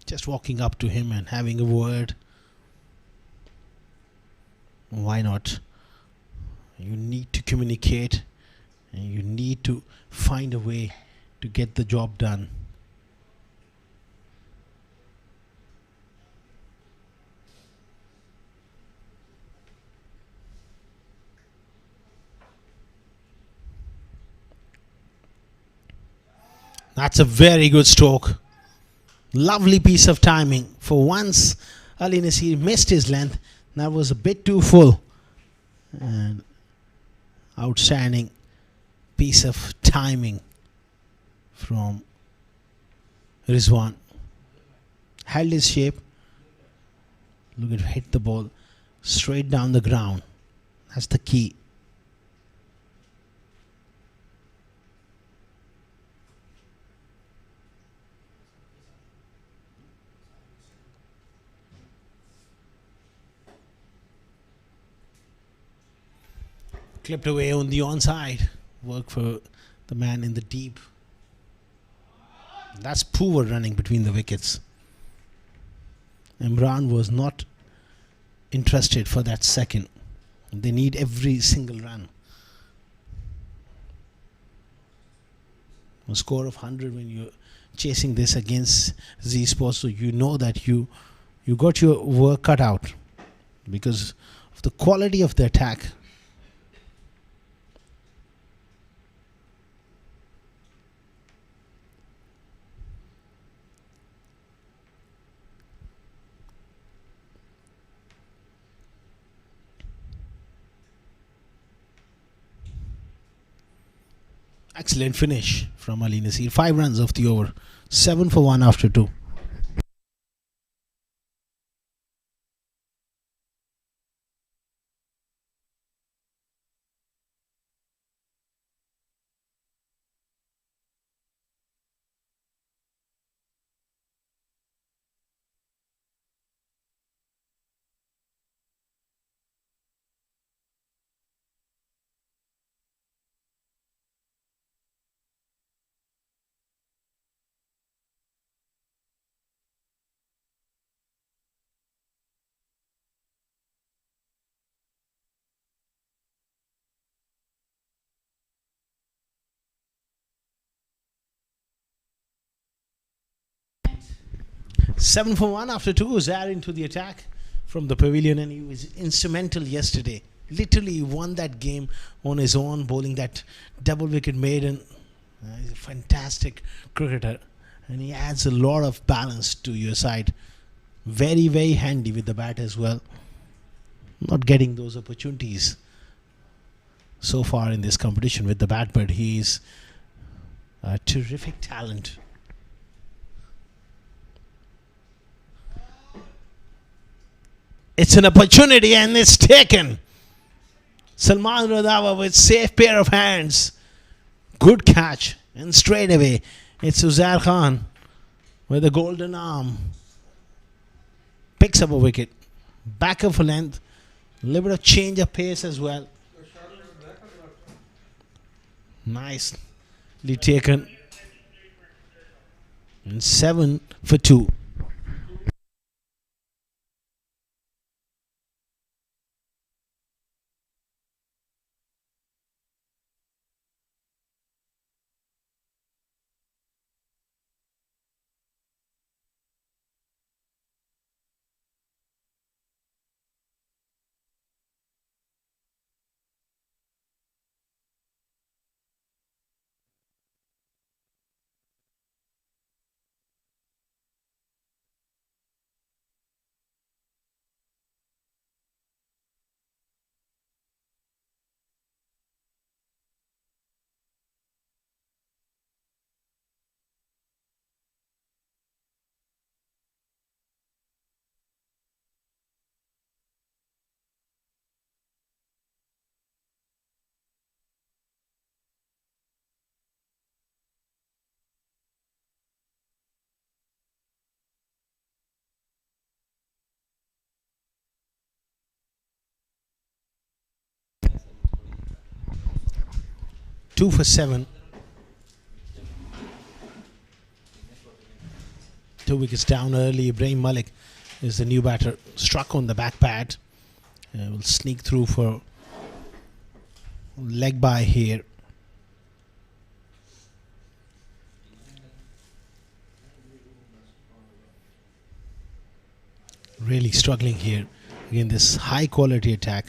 Just walking up to him and having a word. Why not? You need to communicate and you need to find a way to get the job done. That's a very good stroke. Lovely piece of timing. For once, Ali Nasir missed his length. That was a bit too full. And outstanding piece of timing from Rizwan. Held his shape. Look at hit the ball straight down the ground. That's the key. Clipped away on the onside. Work for the man in the deep. That's poor running between the wickets. Imran was not interested for that second. They need every single run. A score of 100 when you're chasing this against Z Sports, so you know that you got your work cut out because of the quality of the attack. Excellent finish from Ali Nasir. 5 runs off the over. 7 for 1 after 2. Seven for 1 after 2. Zar into the attack from the pavilion, and he was instrumental yesterday. Literally won that game on his own, bowling that double wicket maiden. He's a fantastic cricketer, and he adds a lot of balance to your side. Very, very handy with the bat as well. Not getting those opportunities so far in this competition with the bat, but he's a terrific talent. It's an opportunity and it's taken. Salman Radawa with safe pair of hands. Good catch. And straight away, it's Uzair Khan with a golden arm. Picks up a wicket. Back up for length. A little bit of change of pace as well. Nicely taken. And 7 for 2. Two for 7. 2 wickets down early. Ibrahim Malik is the new batter. Struck on the back pad. Will sneak through for leg by here. Really struggling here. Again, this high quality attack.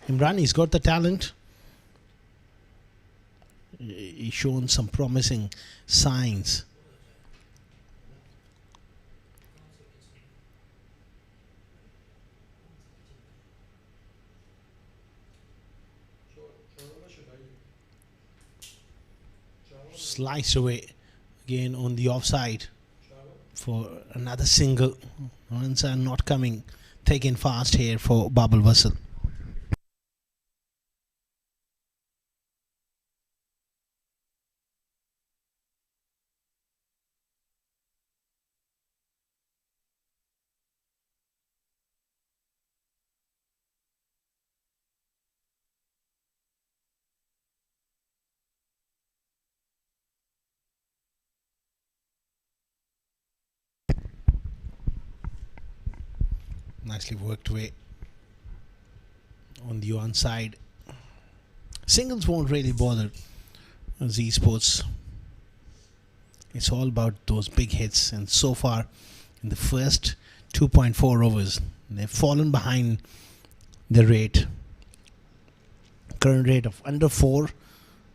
Imran, he's got the talent. He's shown some promising signs. Sliced away again on the offside for another single. Runs are not coming thick and fast here for Babble Wussle. Nicely worked away on the onside. Singles won't really bother Z Sports. It's all about those big hits, and so far in the first 2.4 overs, they've fallen behind the rate. Current rate of under 4,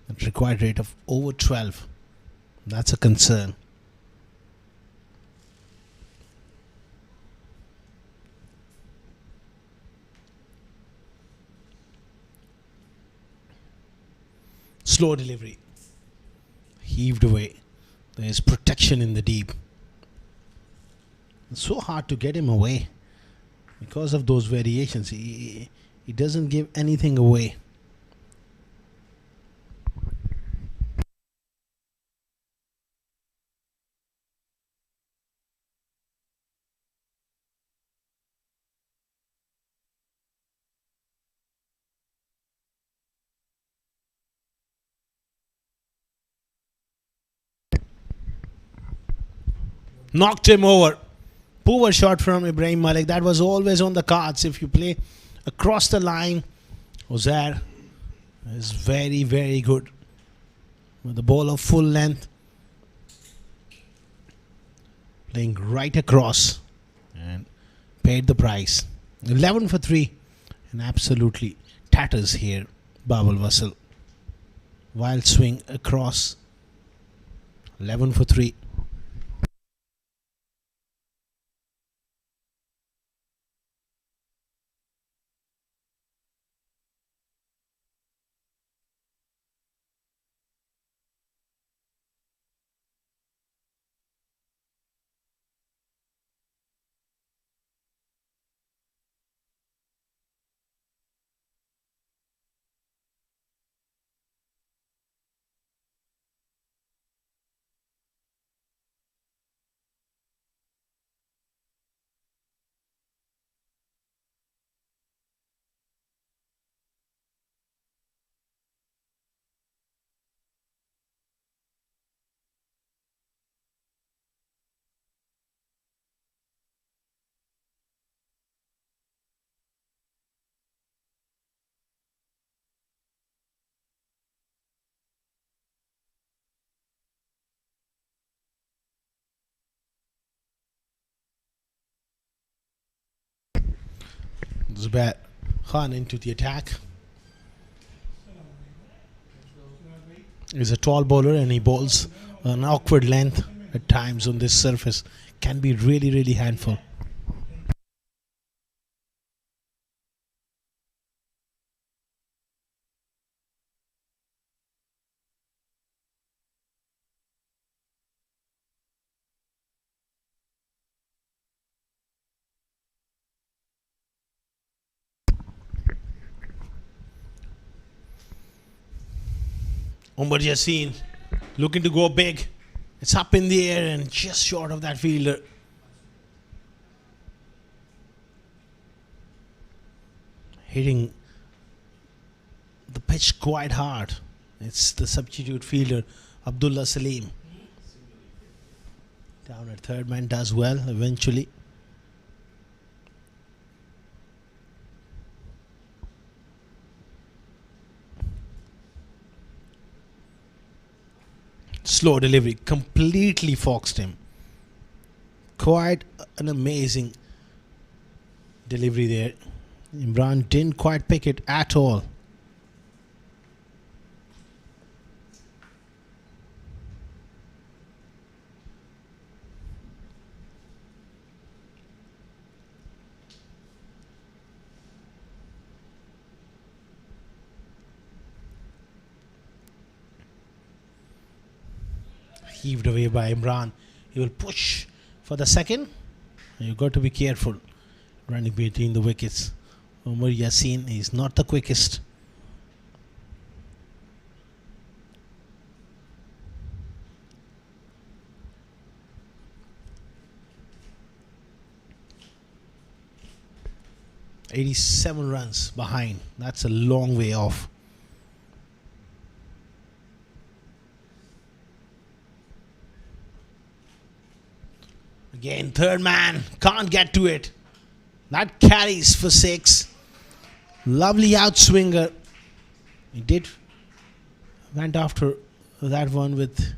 the required rate of over 12. That's a concern. Slow delivery. Heaved away. There's protection in the deep. It's so hard to get him away because of those variations. He doesn't give anything away. Knocked him over. Poor shot from Ibrahim Malik. That was always on the cards. If you play across the line, Ozair is very, very good. With the ball of full length. Playing right across. And paid the price. 11 for 3. And absolutely tatters here. Babble Wussle. Wild swing across. 11 for 3. Zubair Khan into the attack. He's a tall bowler and he bowls an awkward length at times on this surface. Can be really, really handful. Umar Yassin looking to go big. It's up in the air and just short of that fielder. Hitting the pitch quite hard. It's the substitute fielder, Abdullah Salim. Down at third man, does well eventually. Slow delivery, completely foxed him. Quite an amazing delivery there. Imran didn't quite pick it at all. heaved away by Imran. He will push for the second. You've got to be careful running between the wickets. Umar Yassin is not the quickest. "87 runs behind. That's a long way off." Again, third man can't get to it. That carries for 6. Lovely outswinger. He went after that one with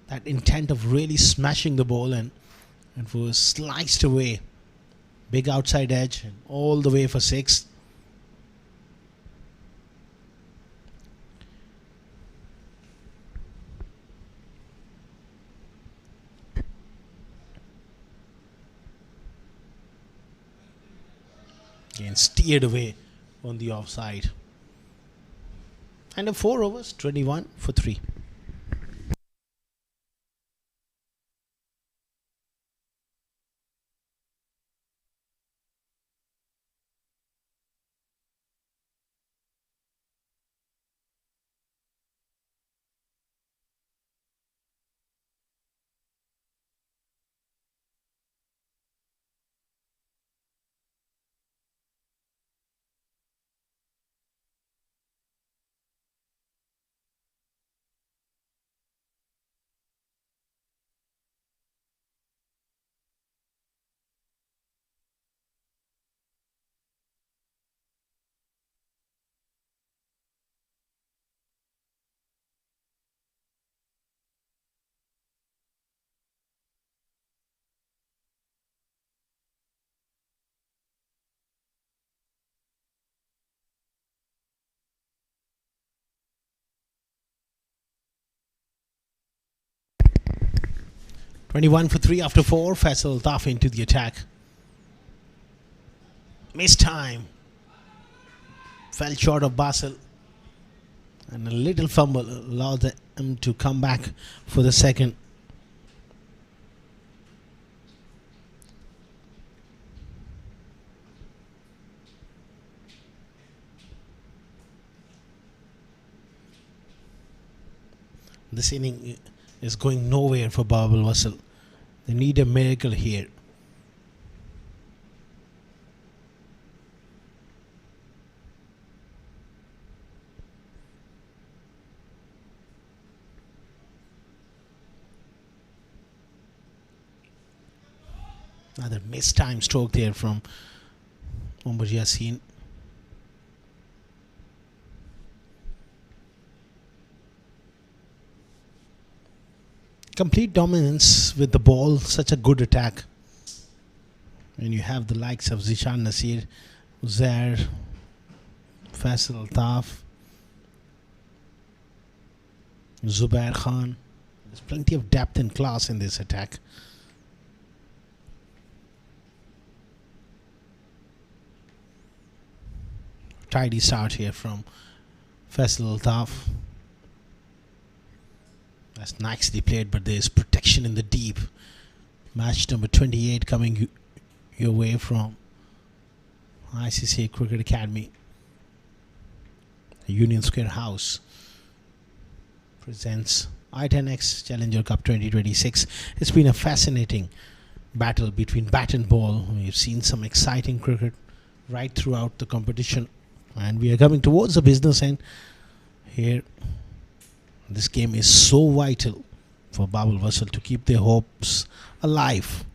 that intent of really smashing the ball, and it was sliced away. Big outside edge and all the way for 6. Again steered away on the offside. And in 4 overs, 21 for 3. "21 for 3 after 4. Faisal Altaf into the attack. Missed time. Fell short of Basel. And a little fumble allowed him to come back for the second. This inning is going nowhere for Babble Wussle. They need a miracle here. Another missed time stroke there from Umar Yassin. Complete dominance with the ball, such a good attack. When you have the likes of Zishan Nasir, Uzair, Faisal Altaf, Zubair Khan. There's plenty of depth and class in this attack. Tidy start here from Faisal Altaf. That's nicely played, but there's protection in the deep. Match number 28 coming your way from ICCA Cricket Academy. Union Square House presents i10X Challenger Cup 2026. It's been a fascinating battle between bat and ball. We've seen some exciting cricket right throughout the competition, and we are coming towards the business end here. This game is so vital for Babble Wussle to keep their hopes alive.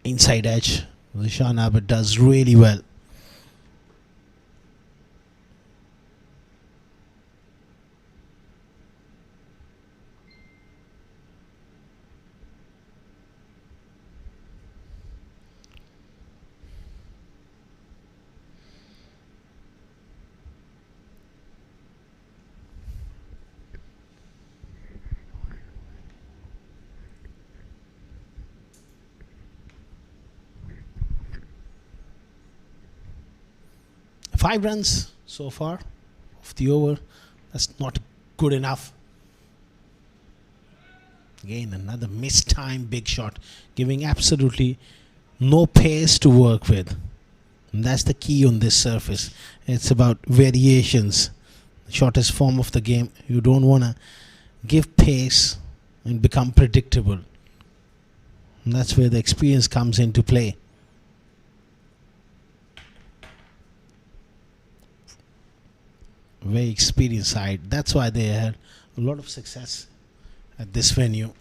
Inside edge, Zishan Abbott does really well. Five runs so far of the over. That's not good enough. Again, another missed time big shot, giving absolutely no pace to work with. And that's the key on this surface. It's about variations. The shortest form of the game. You don't want to give pace and become predictable. And that's where the experience comes into play. Very experienced side. That's why they had a lot of success at this venue.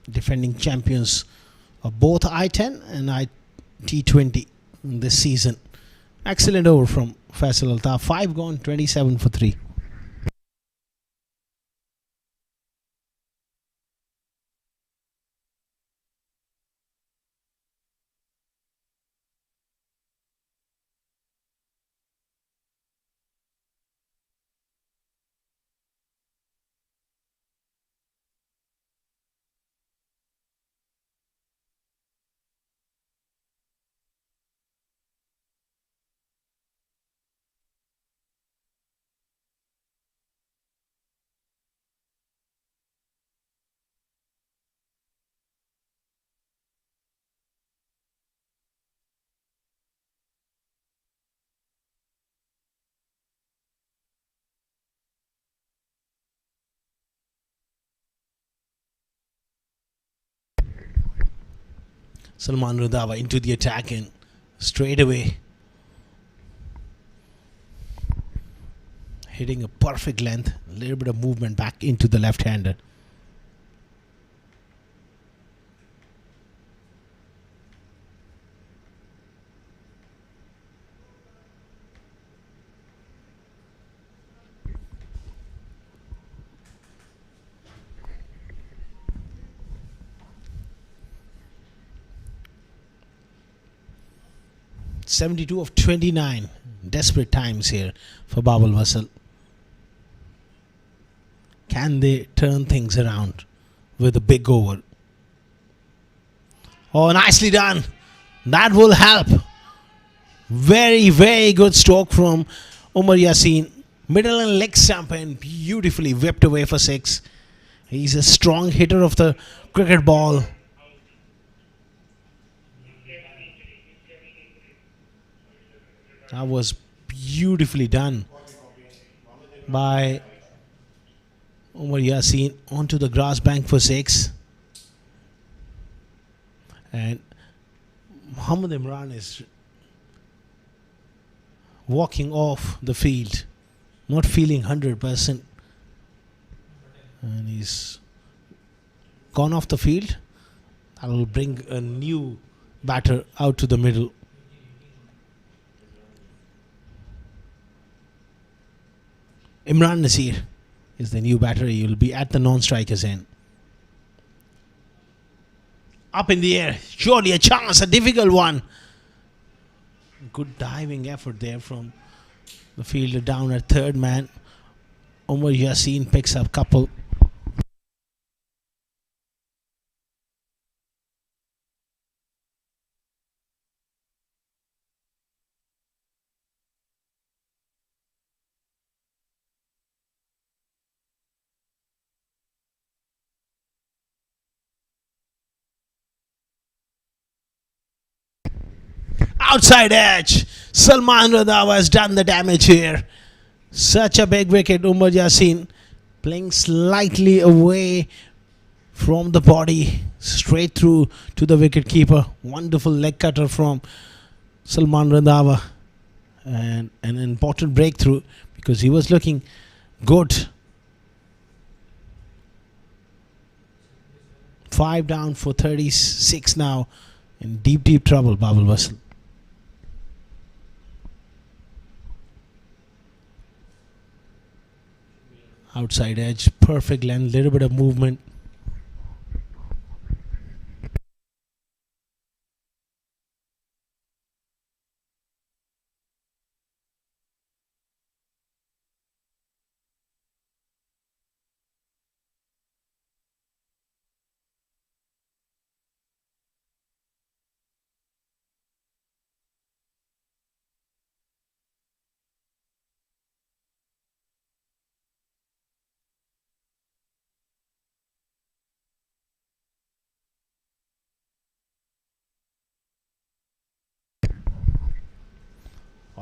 Defending champions of both I10 and T20 this season. Excellent over from Faisal Altaf. 5 gone, 27 for 3. Salman Randhawa into the attack and straight away hitting a perfect length. A little bit of movement back into the left-hander. .72 of 29. Desperate times here for Babble Wussle. Can they turn things around with a big over? Oh, nicely done. That will help. Very, very good stroke from Umar Yassin. Middle and leg stump and beautifully whipped away for 6. He's a strong hitter of the cricket ball. That was beautifully done by Umar Yassin onto the grass bank for 6. And Muhammad Imran is walking off the field, not feeling 100%. And he's gone off the field. I will bring a new batter out to the middle. Imran Nasir is the new batter. He will be at the non-strikers end. Up in the air. Surely a chance, a difficult one. Good diving effort there from the fielder down at third man. Umar Yassin picks up couple. Outside edge. Salman Randhawa has done the damage here. Such a big wicket. Umar Yassin playing slightly away from the body, straight through to the wicket keeper. Wonderful leg cutter from Salman Randhawa, and an important breakthrough because he was looking good. 5 down for 36 now. In deep trouble, Babble Wussle. Outside edge, perfect length, little bit of movement.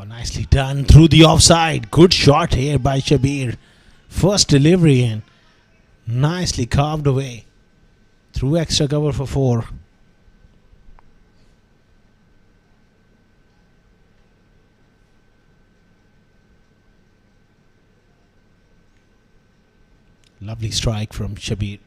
Oh, nicely done through the offside. Good shot here by Shabir. First delivery and nicely carved away. Through extra cover for 4. Lovely strike from Shabir.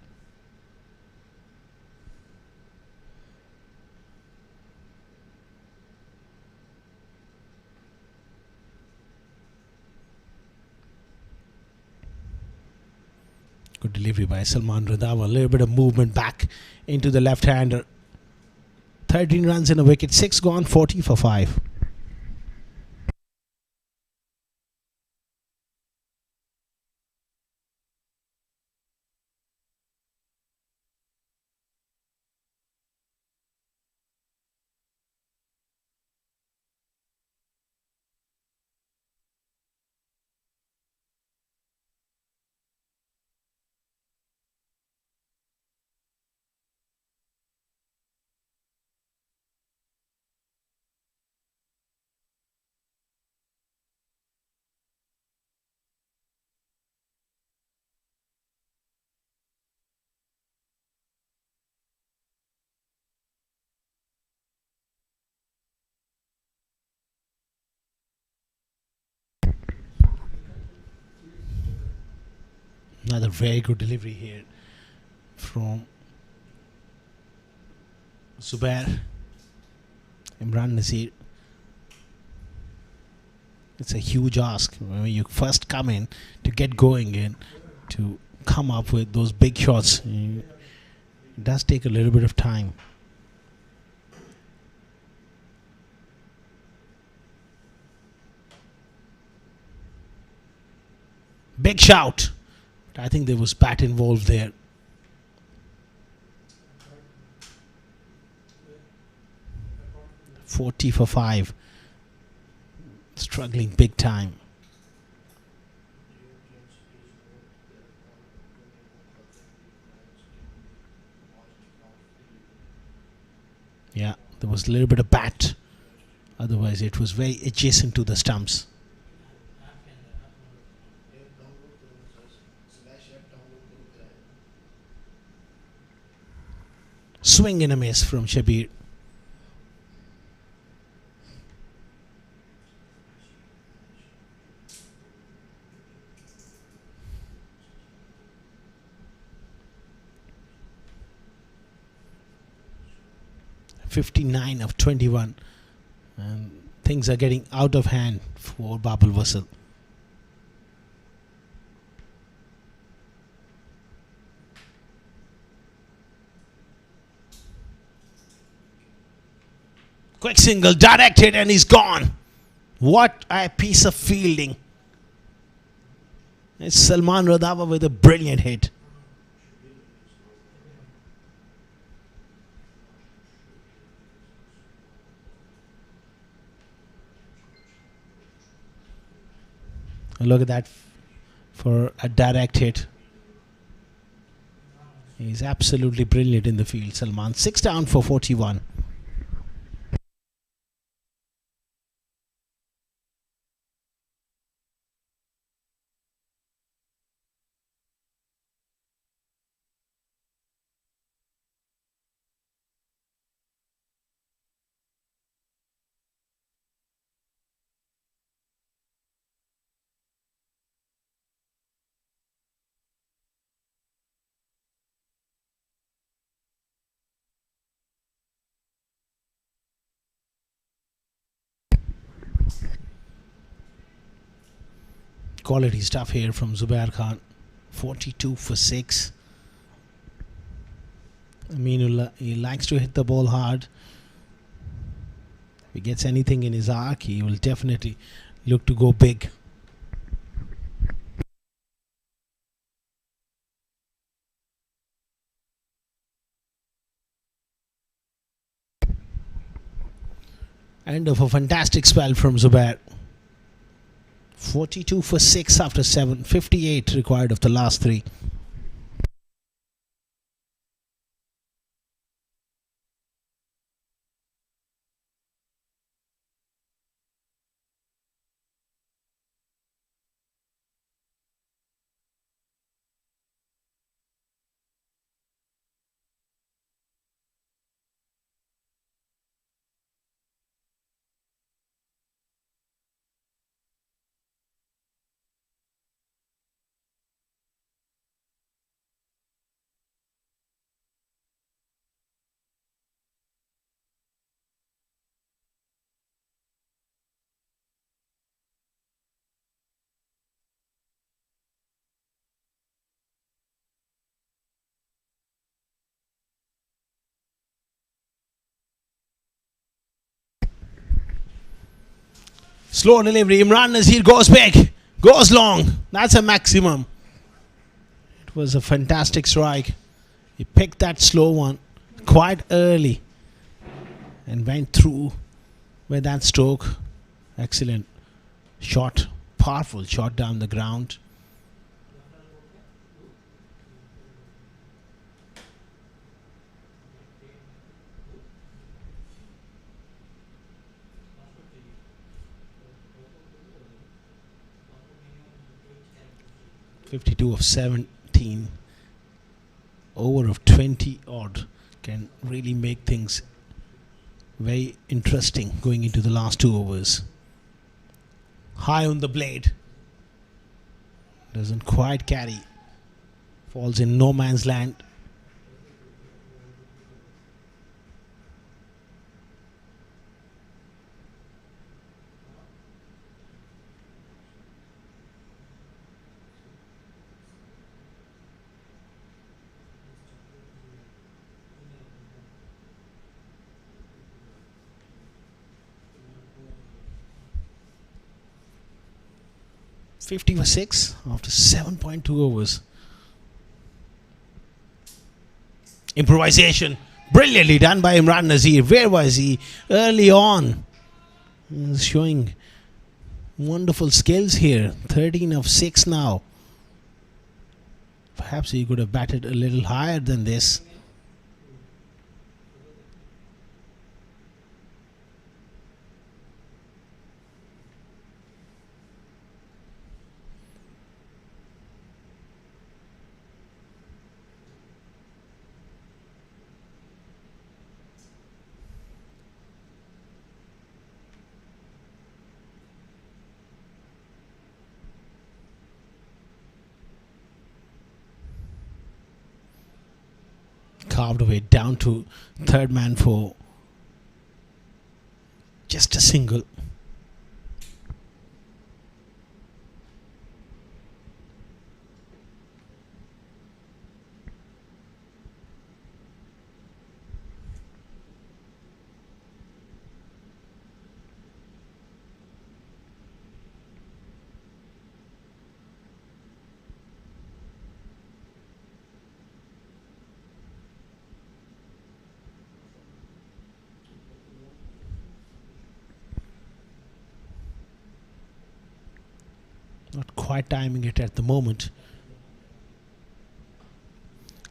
Good delivery by Salman Randhawa. A little bit of movement back into the left-hander. 13 runs in a wicket. 6 gone, 40 for 5. Another very good delivery here from Zubair. Imran Nazir. It's a huge ask when you first come in to get going and to come up with those big shots. It does take a little bit of time. Big shout. I think there was bat involved there. $40 for 5. Struggling big time. Yeah, there was a little bit of bat. Otherwise, it was very adjacent to the stumps. Swing and a miss from Shabir. $59 of 21. And things are getting out of hand for Babble Wussle. Quick single, directed, and he's gone. What a piece of fielding. It's Salman Randhawa with a brilliant hit. Look at that for a direct hit. He's absolutely brilliant in the field, Salman. 6 down for 41. Quality stuff here from Zubair Khan. 42 for 6. I mean, he likes to hit the ball hard. If he gets anything in his arc, he will definitely look to go big. End of a fantastic spell from Zubair. 42 for 6 after 7. 58 required of the last 3. Slow delivery. Imran Nazir goes big. Goes long. That's a maximum. It was a fantastic strike. He picked that slow one quite early and went through with that stroke. Excellent shot. Powerful shot down the ground. .52 of 17, over of 20 odd can really make things very interesting going into the last 2 overs. High on the blade, doesn't quite carry, falls in no man's land. .50 for 6 after 7.2 overs. Improvisation brilliantly done by Imran Nazir. Where was he early on? He's showing wonderful skills here. 13 of 6 now. Perhaps he could have batted a little higher than this. Carved away down to third man for just a single. Not quite timing it at the moment.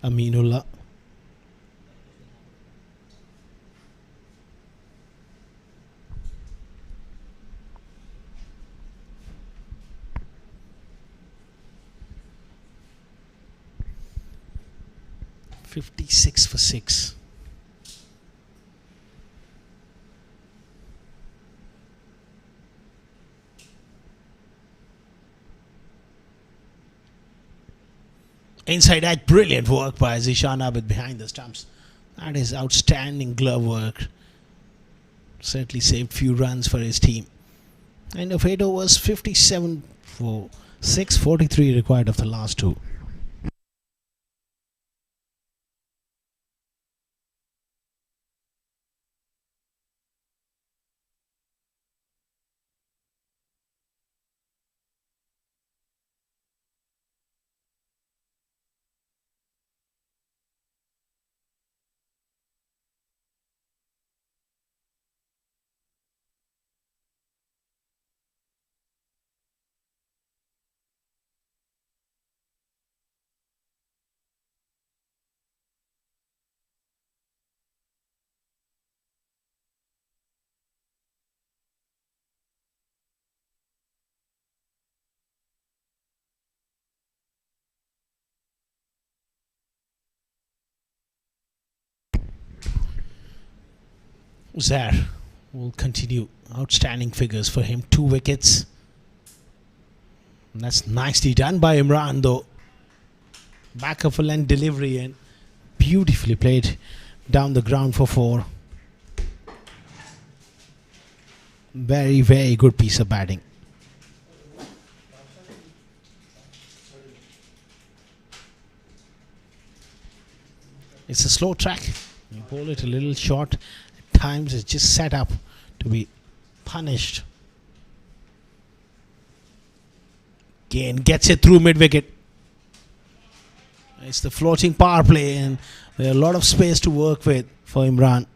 Aminullah. .56 for 6. Inside edge, brilliant work by Zishan Abid behind the stumps. That is outstanding glove work. Certainly saved few runs for his team. And of 8 overs, 57 for 6, 43 required of the last 2. Zar will continue. Outstanding figures for him. 2 wickets. And that's nicely done by Imran though. Back of a length delivery and beautifully played down the ground for 4. Very, very good piece of batting. It's a slow track. You bowl it a little short. At times it's just set up to be punished. Again, gets it through mid wicket. It's the floating power play, and there's a lot of space to work with for Imran.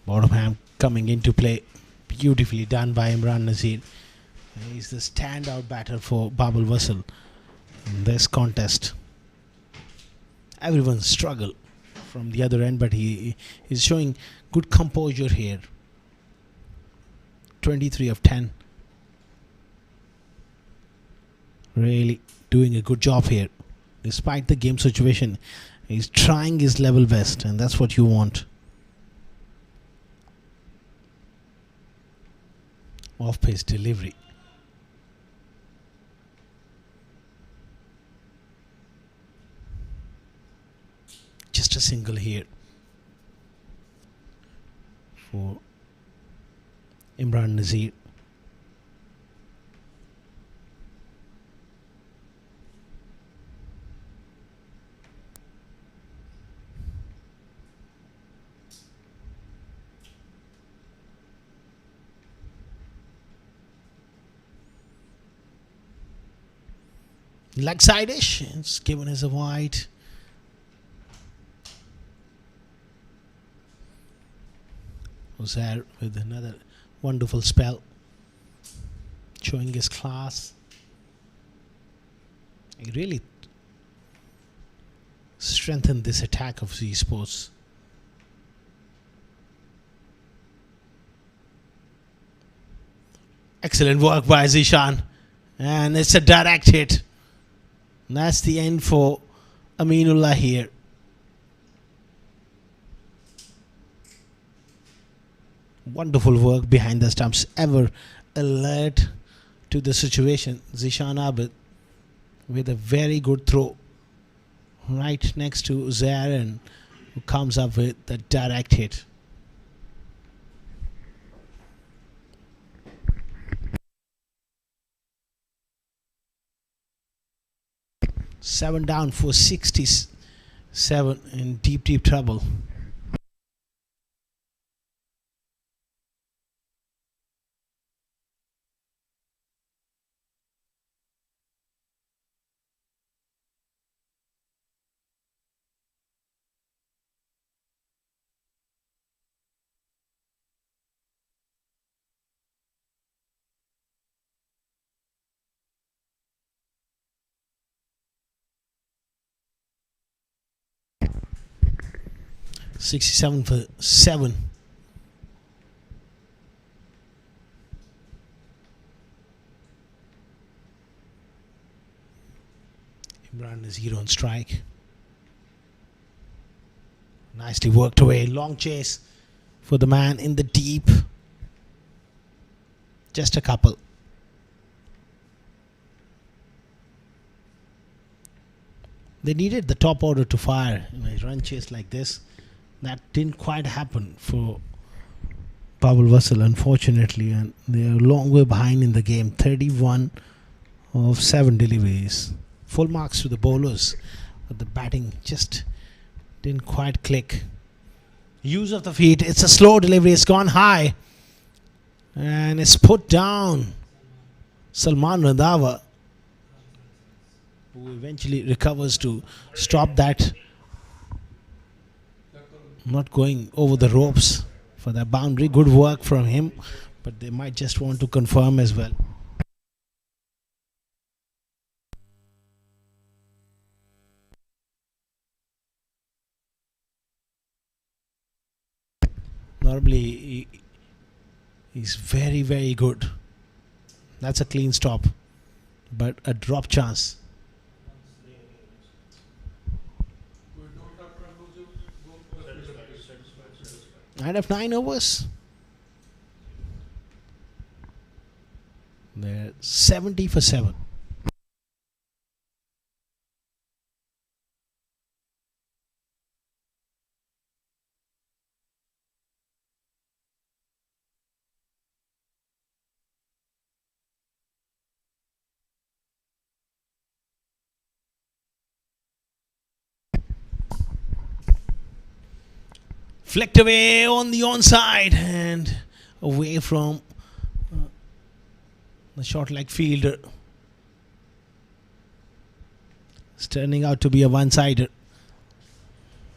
Bottom hand coming into play. Beautifully done by Imran Nazir. He's the standout batter for Babble Wussle in this contest. Everyone struggle from the other end, but he is showing good composure here. 23 of 10. Really doing a good job here. Despite the game situation, he's trying his level best, and that's what you want. Off-pace delivery. Just a single here for Imran Nazir. Leg side-ish. It's given as a wide. Uzair with another wonderful spell, showing his class. He really strengthened this attack of Z Sports. Excellent work by Zishan, and it's a direct hit. And that's the end for Aminullah here. Wonderful work behind the stumps, ever alert to the situation. Zishan Abid with a very good throw right next to Zarin, who comes up with the direct hit. Seven down for 67 in deep trouble. $67 for 7. Imran is here on strike. Nicely worked away. Long chase for the man in the deep. Just a couple. They needed the top order to fire in a run chase like this. That didn't quite happen for Babble Wussle, unfortunately, and they are a long way behind in the game. 31 of 7 deliveries. Full marks to the bowlers, but the batting just didn't quite click. Use of the feet. It's a slow delivery. It's gone high, and it's put down. Salman Randhawa, who eventually recovers to stop that. Not going over the ropes for that boundary. Good work from him, but they might just want to confirm as well. Normally he's very good. That's a clean stop, but a drop chance. Out of 9 overs, they're 70 for 7. Flicked away on the onside, and away from the short leg fielder. It's turning out to be a one-sider.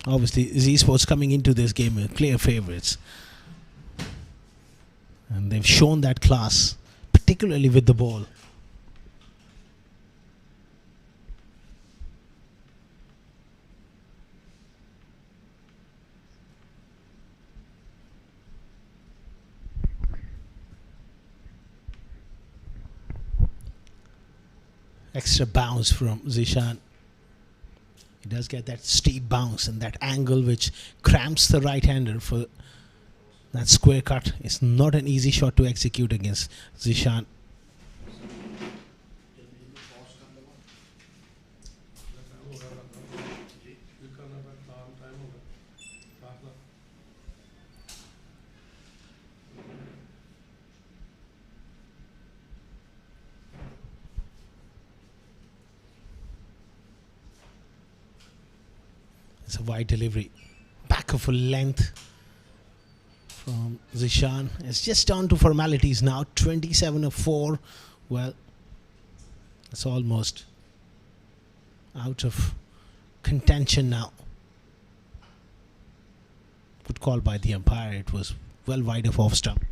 Obviously, Z Sports coming into this game are clear favourites. And they've shown that class, particularly with the ball. Extra bounce from Zishan. He does get that steep bounce and that angle which cramps the right-hander for that square cut. It's not an easy shot to execute against Zishan. It's a wide delivery. Back of a length from Zishan. It's just down to formalities now. 27 of 4. Well, it's almost out of contention now. Good call by the umpire. It was well wide of off stump.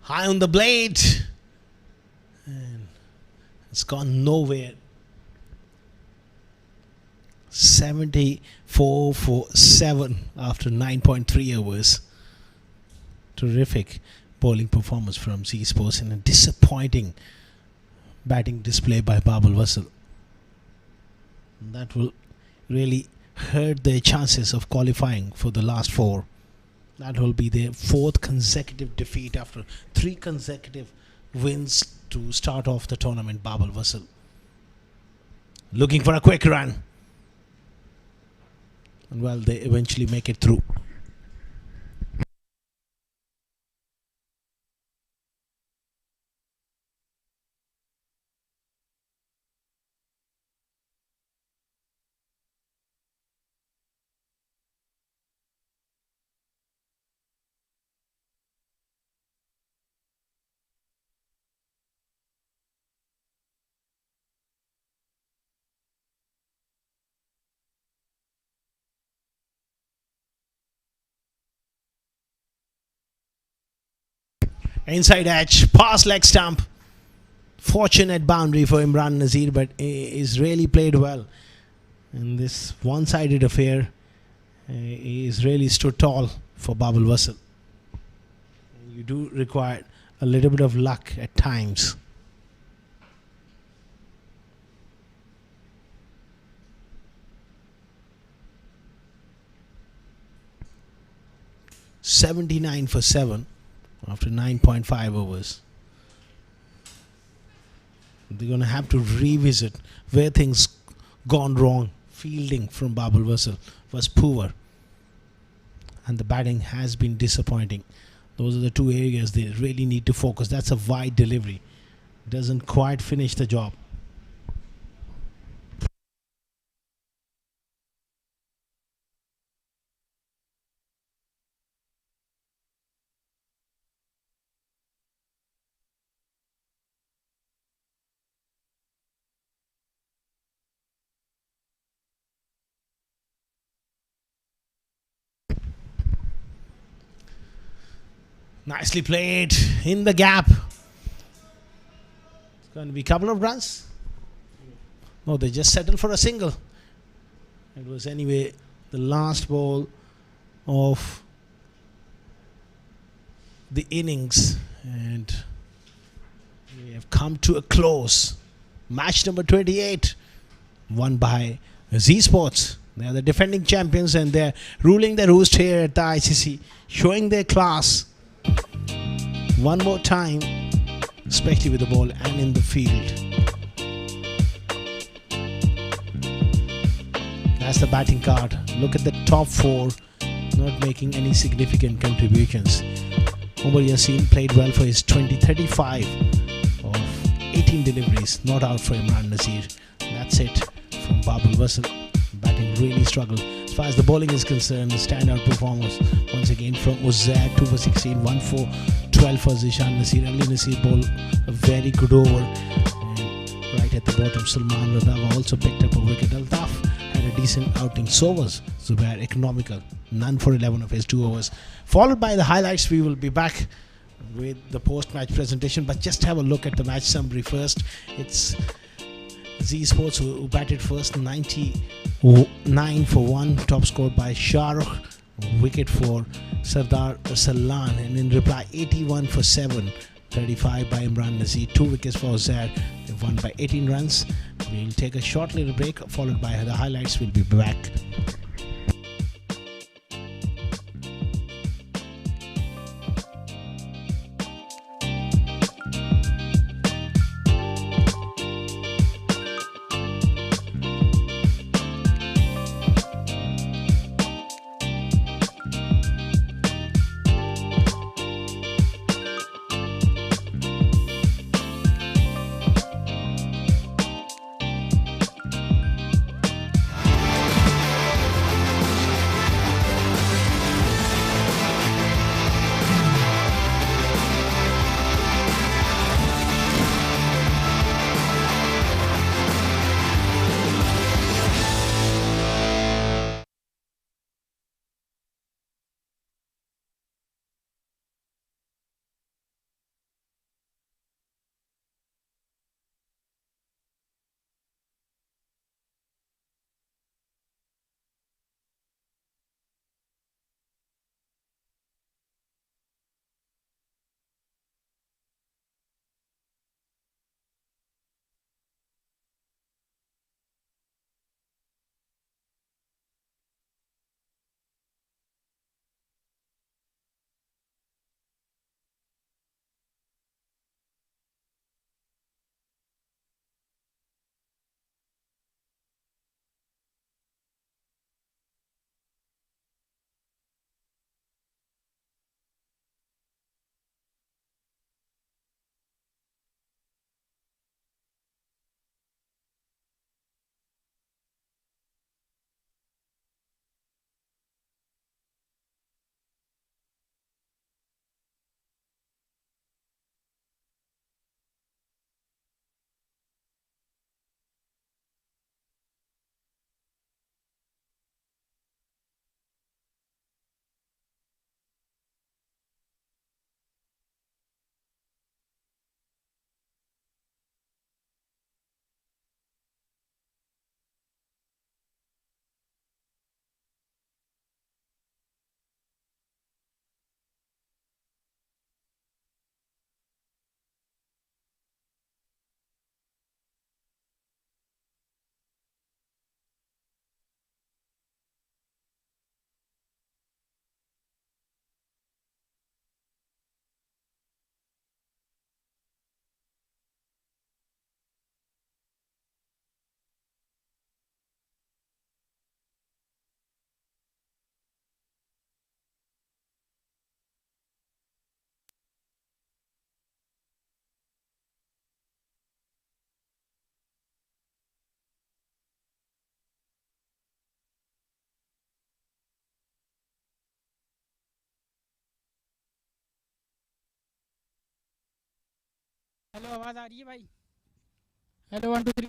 High on the blade, and it's gone nowhere. 74 for 7 after 9.3 overs. Terrific bowling performance from Z Sports and a disappointing batting display by Babble Wussle. That will really hurt their chances of qualifying for the last 4. That will be their 4th consecutive defeat after 3 consecutive wins to start off the tournament. Babble Wussle looking for a quick run. And well, they eventually make it through. Inside edge, pass leg stump. Fortunate boundary for Imran Nazir, but is really played well. And this one-sided affair is really stood tall for Babble Wussle. You do require a little bit of luck at times. $79 for 7 after 9.5 overs. They're going to have to revisit where things gone wrong. Fielding from Babble Wussle was poor, and the batting has been disappointing. Those are the 2 areas they really need to focus. That's a wide delivery. Doesn't quite finish the job. Nicely played in the gap. It's going to be a couple of runs. No, they just settled for a single. It was anyway the last ball of the innings, and we have come to a close. Match number 28 won by Z Sports. They are the defending champions, and they're ruling the roost here at the ICC, showing their class one more time, especially with the ball and in the field. That's the batting card. Look at the top four, not making any significant contributions. Umar Yassin played well for his 2035 of 18 deliveries, not out for Imran Nazir. That's it from Babble Wussle. Batting really struggled. As far as the bowling is concerned, the standout performers once again from Uzair, 2 for 16, 1 for 12 for Zishan Nasir. Ali Nasir bowled a very good over. And right at the bottom, Salman Radava also picked up a wicket. Altaf had a decent outing. So was Zubair, economical. None for 11 of his 2 overs. Followed by the highlights, we will be back with the post-match presentation. But just have a look at the match summary first. It's Z Sports who batted first, 99 for 1, top scored by Shahrukh, wicket for Sardar Salan, and in reply 81 for 7, 35 by Imran Nazir, 2 wickets for Uzair. They've won by 18 runs. We'll take a short little break, followed by the highlights. We'll be back. Hello आवाज़ आ रही है भाई? Hello 1 2 3।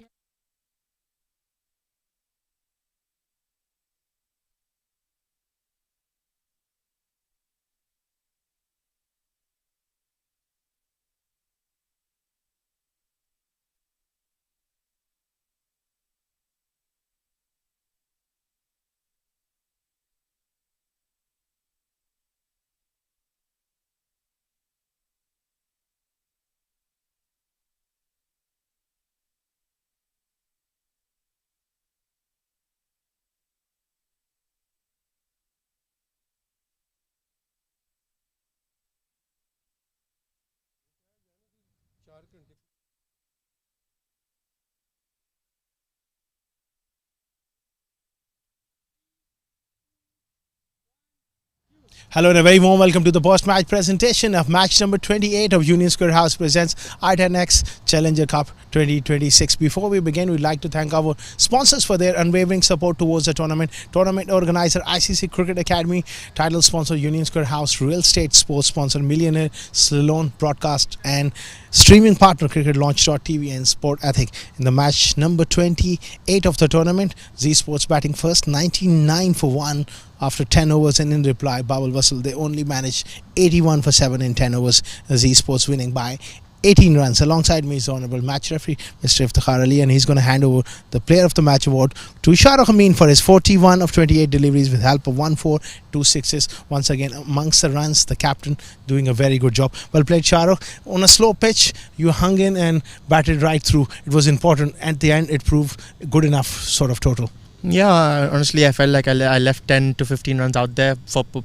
Hello and a very warm welcome to the post-match presentation of match number 28 of Union Square House presents i10 Challenger Cup 2026. Before we begin, we'd like to thank our sponsors for their unwavering support towards the tournament. Tournament organizer ICCA Cricket Academy, title sponsor Union Square House, real estate sports sponsor Millionaire Salon Broadcast, and streaming partner cricketlaunch.tv and Sport Ethic. In the match number 28 of the tournament, Z Sports batting first, 99 for 1 after 10 overs, and in reply Babble Wussle, they only managed 81 for 7 in 10 overs. Z Sports winning by 18 runs. Alongside me is the honourable match referee Mr. Iftikhar Ali, and he's going to hand over the player of the match award to Shahrukh Amin for his 41 of 28 deliveries with help of 1 4, 2 6s. Once again amongst the runs, the captain doing a very good job. Well played, Shahrukh. On a slow pitch, you hung in and batted right through. It was important. At the end, it proved good enough sort of total. Yeah, honestly, I felt like I left 10 to 15 runs out there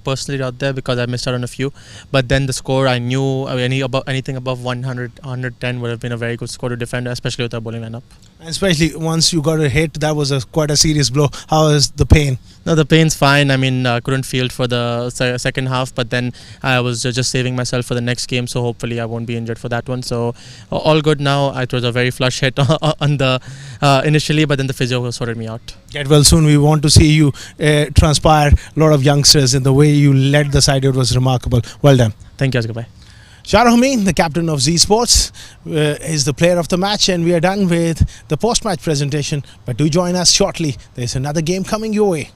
personally out there because I missed out on a few. But then the score, I knew anything above 100, 110 would have been a very good score to defend, especially with our bowling lineup. And especially once you got a hit, that was quite a serious blow. How is the pain? No, the pain's fine. I mean, I couldn't field for the second half, but then I was just saving myself for the next game, so hopefully I won't be injured for that one. So all good now. It was a very flush hit on the initially, but then the physio sorted me out. Get well soon. We want to see you transpire a lot of youngsters, and the way you led the side, it was remarkable. Well done. Thank you, Asghar bhai. Shahrukh Amin, the captain of Z Sports, is the player of the match, and we are done with the post-match presentation. But do join us shortly. There's another game coming your way.